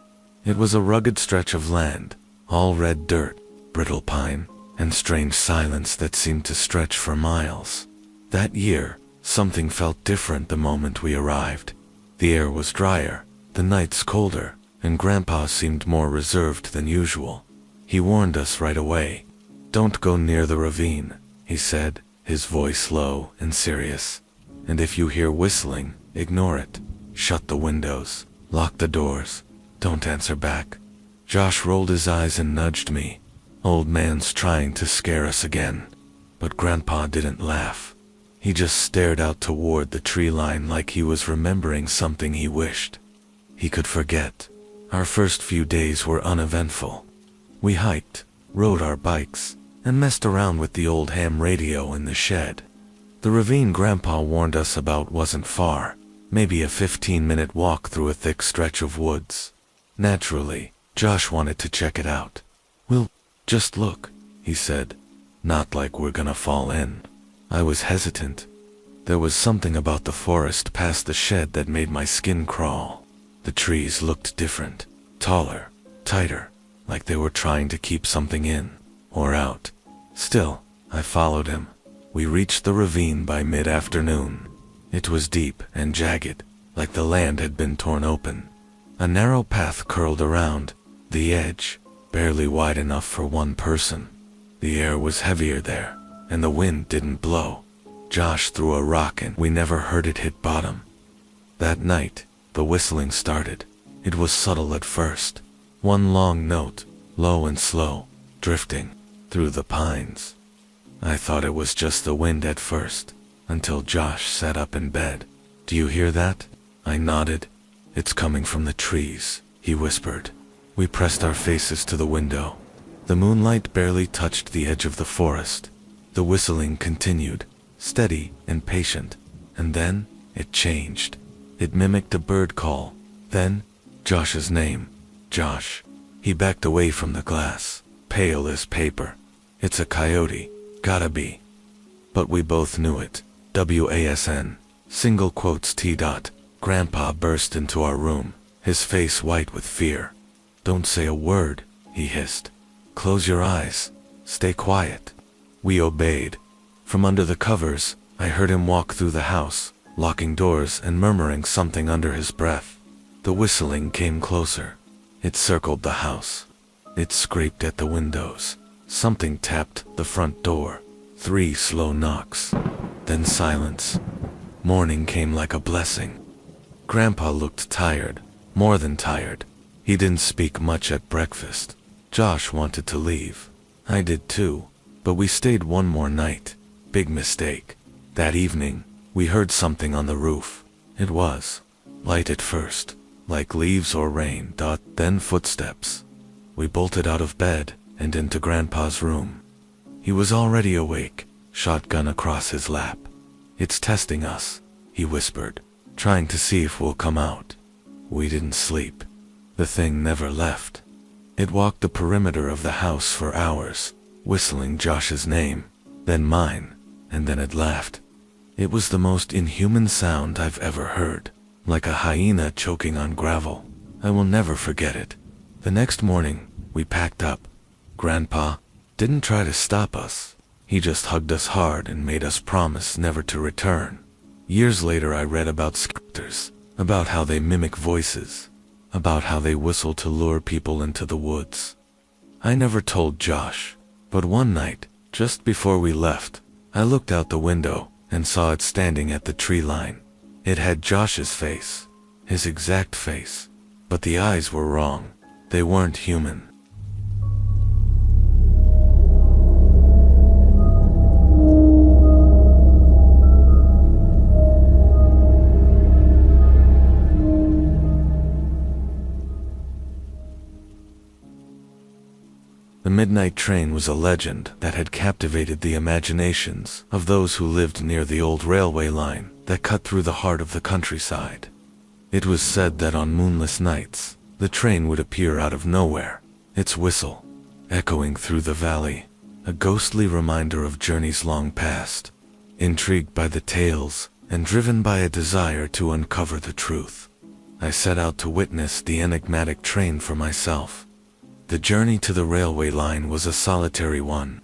It was a rugged stretch of land, all red dirt, brittle pine, and strange silence that seemed to stretch for miles. That year, something felt different the moment we arrived. The air was drier, the nights colder, and Grandpa seemed more reserved than usual. He warned us right away. "Don't go near the ravine," he said, his voice low and serious. "And if you hear whistling, ignore it. Shut the windows, lock the doors, don't answer back." Josh rolled his eyes and nudged me. Old man's trying to scare us again. But Grandpa didn't laugh. He just stared out toward the tree line like he was remembering something he wished he could forget. Our first few days were uneventful. We hiked, rode our bikes, and messed around with the old ham radio in the shed. The ravine Grandpa warned us about wasn't far, maybe a 15-minute walk through a thick stretch of woods. Naturally, Josh wanted to check it out. "We'll just look," he said. "Not like we're gonna fall in." I was hesitant. There was something about the forest past the shed that made my skin crawl. The trees looked different, taller, tighter, like they were trying to keep something in, or out. Still, I followed him. We reached the ravine by mid-afternoon. It was deep and jagged, like the land had been torn open. A narrow path curled around, the edge, barely wide enough for one person. The air was heavier there, and the wind didn't blow. Josh threw a rock and we never heard it hit bottom. That night, the whistling started. It was subtle at first. One long note, low and slow, drifting through the pines. I thought it was just the wind at first, until Josh sat up in bed. "Do you hear that?" I nodded. "It's coming from the trees," he whispered. We pressed our faces to the window. The moonlight barely touched the edge of the forest. The whistling continued, steady and patient, and then it changed. It mimicked a bird call. Then, Josh's name. Josh. He backed away from the glass, pale as paper. "It's a coyote. Gotta be." But we both knew it. WASN. Single quotes T. Grandpa burst into our room, his face white with fear. "Don't say a word," he hissed. "Close your eyes. Stay quiet." We obeyed. From under the covers, I heard him walk through the house, locking doors and murmuring something under his breath. The whistling came closer. It circled the house. It scraped at the windows. Something tapped the front door. 3 slow knocks. Then silence. Morning came like a blessing. Grandpa looked tired, more than tired. He didn't speak much at breakfast. Josh wanted to leave. I did too, but we stayed one more night. Big mistake. That evening, we heard something on the roof. It was light at first, like leaves or rain, then footsteps. We bolted out of bed and into Grandpa's room. He was already awake, shotgun across his lap. "It's testing us," he whispered, "trying to see if we'll come out." We didn't sleep. The thing never left. It walked the perimeter of the house for hours, whistling Josh's name, then mine, and then it laughed. It was the most inhuman sound I've ever heard, like a hyena choking on gravel. I will never forget it. The next morning, we packed up. Grandpa didn't try to stop us. He just hugged us hard and made us promise never to return. Years later I read about Skinwalkers, about how they mimic voices, about how they whistle to lure people into the woods. I never told Josh, but one night, just before we left, I looked out the window and saw it standing at the tree line. It had Josh's face, his exact face, but the eyes were wrong. They weren't human. The midnight train was a legend that had captivated the imaginations of those who lived near the old railway line that cut through the heart of the countryside. It was said that on moonless nights, the train would appear out of nowhere, its whistle echoing through the valley, a ghostly reminder of journeys long past. Intrigued by the tales and driven by a desire to uncover the truth, I set out to witness the enigmatic train for myself. The journey to the railway line was a solitary one,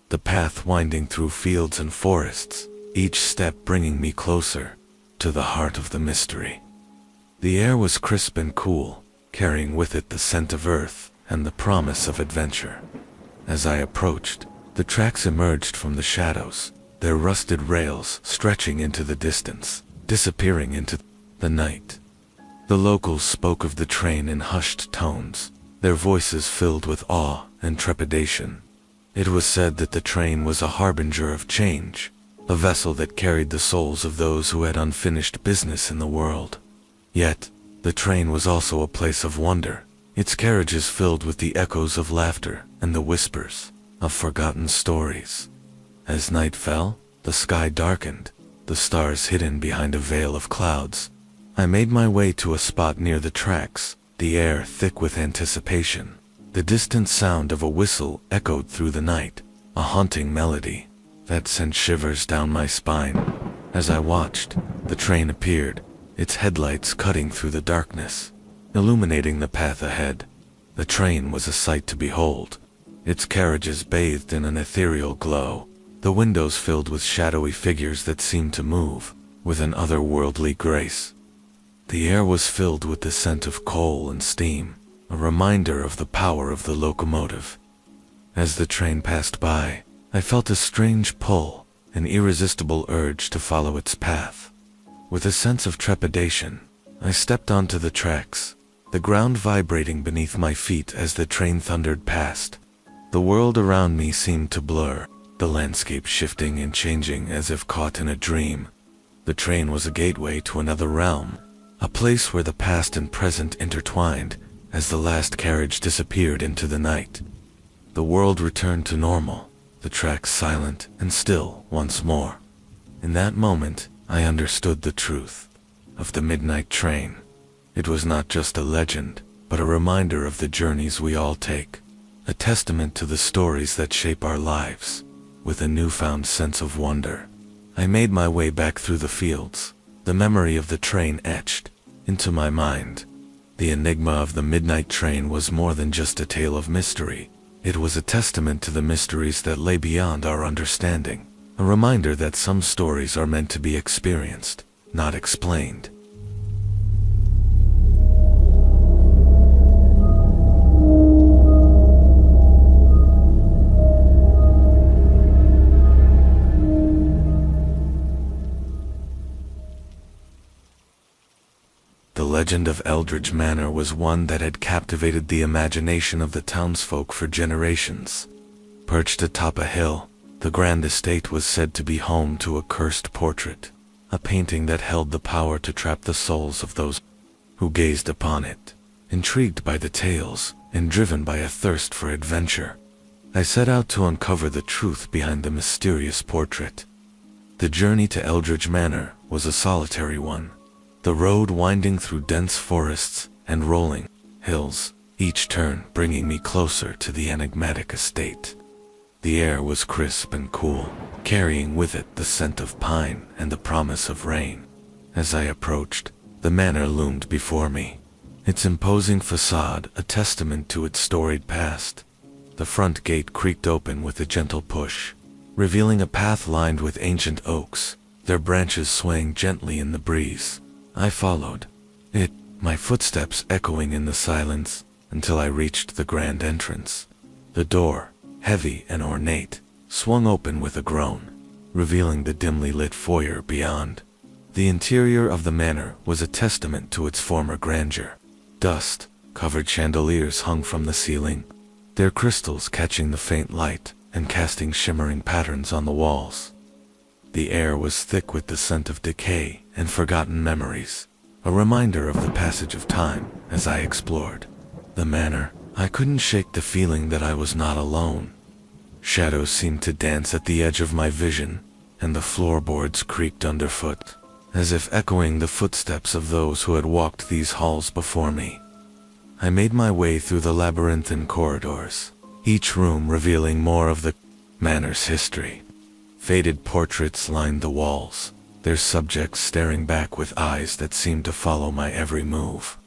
the path winding through fields and forests, each step bringing me closer to the heart of the mystery. The air was crisp and cool, carrying with it the scent of earth and the promise of adventure. As I approached, the tracks emerged from the shadows, their rusted rails stretching into the distance, disappearing into the night. The locals spoke of the train in hushed tones, their voices filled with awe and trepidation. It was said that the train was a harbinger of change, a vessel that carried the souls of those who had unfinished business in the world. Yet, the train was also a place of wonder, its carriages filled with the echoes of laughter and the whispers of forgotten stories. As night fell, the sky darkened, the stars hidden behind a veil of clouds. I made my way to a spot near the tracks, the air thick with anticipation. The distant sound of a whistle echoed through the night, a haunting melody that sent shivers down my spine. As I watched, the train appeared, its headlights cutting through the darkness, illuminating the path ahead. The train was a sight to behold, its carriages bathed in an ethereal glow, the windows filled with shadowy figures that seemed to move with an otherworldly grace. The air was filled with the scent of coal and steam, a reminder of the power of the locomotive. As the train passed by, I felt a strange pull, an irresistible urge to follow its path. With a sense of trepidation, I stepped onto the tracks, the ground vibrating beneath my feet as the train thundered past. The world around me seemed to blur, the landscape shifting and changing as if caught in a dream. The train was a gateway to another realm, a place where the past and present intertwined as the last carriage disappeared into the night. The world returned to normal, the tracks silent and still once more. In that moment, I understood the truth of the midnight train. It was not just a legend, but a reminder of the journeys we all take, a testament to the stories that shape our lives. With a newfound sense of wonder, I made my way back through the fields, the memory of the train etched into my mind. The enigma of the midnight train was more than just a tale of mystery. It was a testament to the mysteries that lay beyond our understanding, a reminder that some stories are meant to be experienced, not explained. The legend of Eldridge Manor was one that had captivated the imagination of the townsfolk for generations. Perched atop a hill, the grand estate was said to be home to a cursed portrait, a painting that held the power to trap the souls of those who gazed upon it. Intrigued by the tales and driven by a thirst for adventure, I set out to uncover the truth behind the mysterious portrait. The journey to Eldridge Manor was a solitary one, the road winding through dense forests and rolling hills, each turn bringing me closer to the enigmatic estate. The air was crisp and cool, carrying with it the scent of pine and the promise of rain. As I approached, the manor loomed before me, its imposing facade a testament to its storied past. The front gate creaked open with a gentle push, revealing a path lined with ancient oaks, their branches swaying gently in the breeze. I followed it, my footsteps echoing in the silence, until I reached the grand entrance. The door, heavy and ornate, swung open with a groan, revealing the dimly lit foyer beyond. The interior of the manor was a testament to its former grandeur. Dust-covered chandeliers hung from the ceiling, their crystals catching the faint light and casting shimmering patterns on the walls. The air was thick with the scent of decay and forgotten memories, a reminder of the passage of time. As I explored the manor, I couldn't shake the feeling that I was not alone. Shadows seemed to dance at the edge of my vision, and the floorboards creaked underfoot, as if echoing the footsteps of those who had walked these halls before me. I made my way through the labyrinthine corridors, each room revealing more of the manor's history. Faded portraits lined the walls, their subjects staring back with eyes that seemed to follow my every move.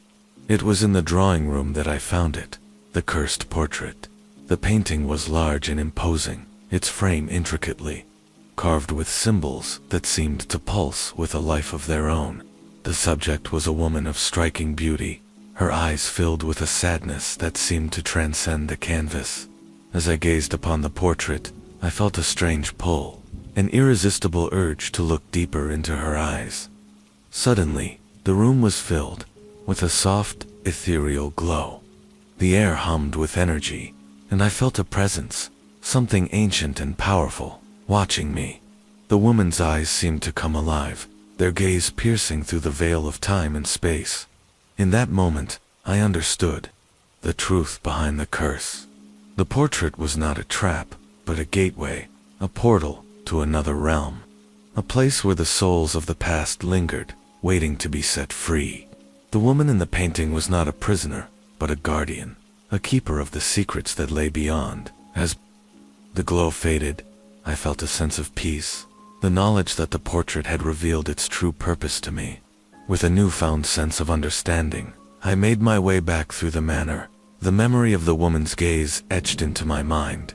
It was in the drawing room that I found it, the cursed portrait. The painting was large and imposing, its frame intricately carved with symbols that seemed to pulse with a life of their own. The subject was a woman of striking beauty, her eyes filled with a sadness that seemed to transcend the canvas. As I gazed upon the portrait, I felt a strange pull, an irresistible urge to look deeper into her eyes. Suddenly, the room was filled with a soft, ethereal glow. The air hummed with energy, and I felt a presence, something ancient and powerful, watching me. The woman's eyes seemed to come alive, their gaze piercing through the veil of time and space. In that moment, I understood the truth behind the curse. The portrait was not a trap, but a gateway, a portal to another realm. A place where the souls of the past lingered, waiting to be set free. The woman in the painting was not a prisoner, but a guardian, a keeper of the secrets that lay beyond. As the glow faded, I felt a sense of peace, the knowledge that the portrait had revealed its true purpose to me. With a newfound sense of understanding, I made my way back through the manor, the memory of the woman's gaze etched into my mind.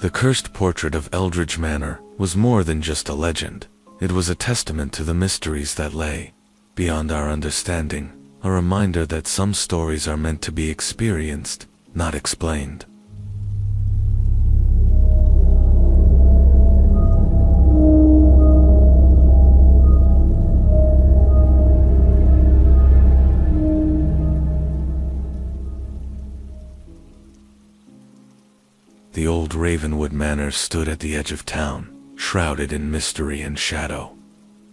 The cursed portrait of Eldridge Manor was more than just a legend. It was a testament to the mysteries that lay beyond our understanding, a reminder that some stories are meant to be experienced, not explained. The old Ravenwood Manor stood at the edge of town, shrouded in mystery and shadow.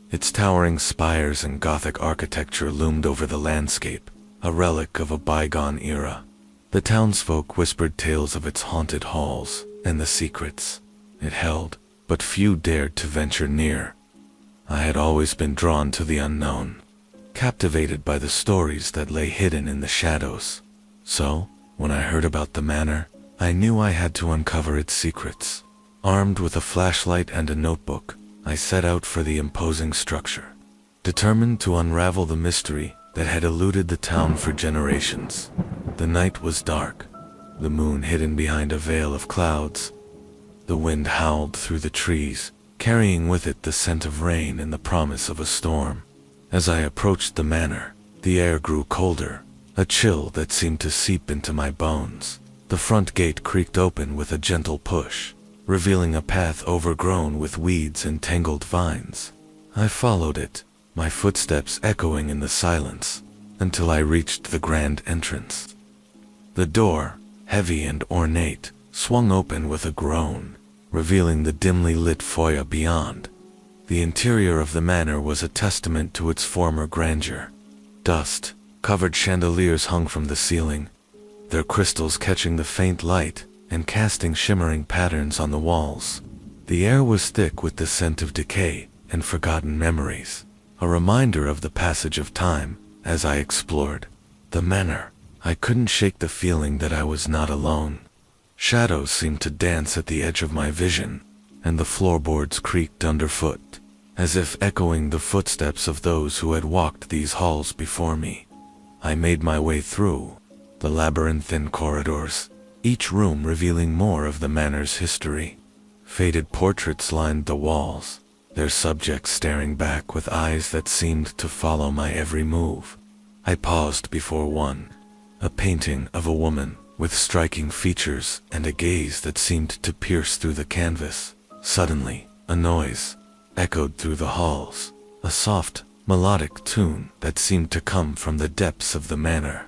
Its towering spires and Gothic architecture loomed over the landscape, a relic of a bygone era. The townsfolk whispered tales of its haunted halls and the secrets it held, but few dared to venture near. I had always been drawn to the unknown, captivated by the stories that lay hidden in the shadows. So, when I heard about the manor, I knew I had to uncover its secrets. Armed with a flashlight and a notebook, I set out for the imposing structure, determined to unravel the mystery that had eluded the town for generations. The night was dark, the moon hidden behind a veil of clouds. The wind howled through the trees, carrying with it the scent of rain and the promise of a storm. As I approached the manor, the air grew colder, a chill that seemed to seep into my bones. The front gate creaked open with a gentle push, revealing a path overgrown with weeds and tangled vines. I followed it, my footsteps echoing in the silence, until I reached the grand entrance. The door, heavy and ornate, swung open with a groan, revealing the dimly lit foyer beyond. The interior of the manor was a testament to its former grandeur. Dust-covered chandeliers hung from the ceiling, their crystals catching the faint light and casting shimmering patterns on the walls. The air was thick with the scent of decay and forgotten memories, a reminder of the passage of time. As I explored the manor, I couldn't shake the feeling that I was not alone. Shadows seemed to dance at the edge of my vision, and the floorboards creaked underfoot, as if echoing the footsteps of those who had walked these halls before me. I made my way through the labyrinthine corridors, each room revealing more of the manor's history. Faded portraits lined the walls, their subjects staring back with eyes that seemed to follow my every move. I paused before one, a painting of a woman with striking features and a gaze that seemed to pierce through the canvas. Suddenly, a noise echoed through the halls, a soft, melodic tune that seemed to come from the depths of the manor.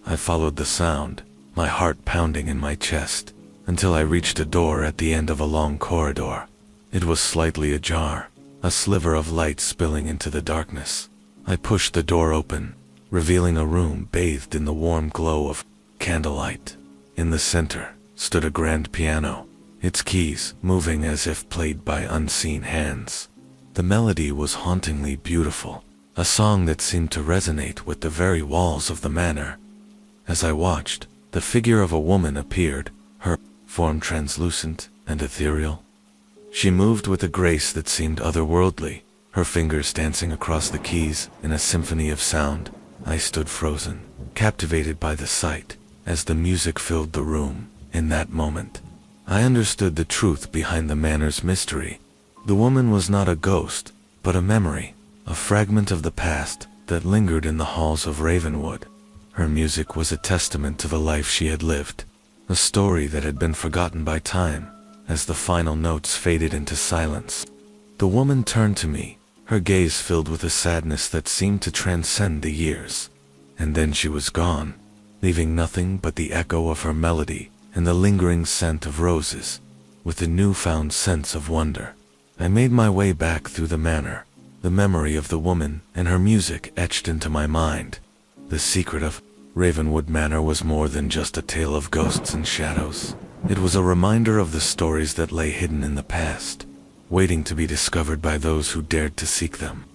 I followed the sound, my heart pounding in my chest, until I reached a door at the end of a long corridor. It was slightly ajar, a sliver of light spilling into the darkness. I pushed the door open, revealing a room bathed in the warm glow of candlelight. In the center stood a grand piano, its keys moving as if played by unseen hands. The melody was hauntingly beautiful, a song that seemed to resonate with the very walls of the manor. As I watched, the figure of a woman appeared, her form translucent and ethereal. She moved with a grace that seemed otherworldly, her fingers dancing across the keys in a symphony of sound. I stood frozen, captivated by the sight, as the music filled the room. In that moment, I understood the truth behind the manor's mystery. The woman was not a ghost, but a memory, a fragment of the past that lingered in the halls of Ravenwood. Her music was a testament to the life she had lived, a story that had been forgotten by time. As the final notes faded into silence, the woman turned to me, her gaze filled with a sadness that seemed to transcend the years. And then she was gone, leaving nothing but the echo of her melody and the lingering scent of roses. With a newfound sense of wonder, I made my way back through the manor, the memory of the woman and her music etched into my mind. The secret of Ravenwood Manor was more than just a tale of ghosts and shadows. It was a reminder of the stories that lay hidden in the past, waiting to be discovered by those who dared to seek them.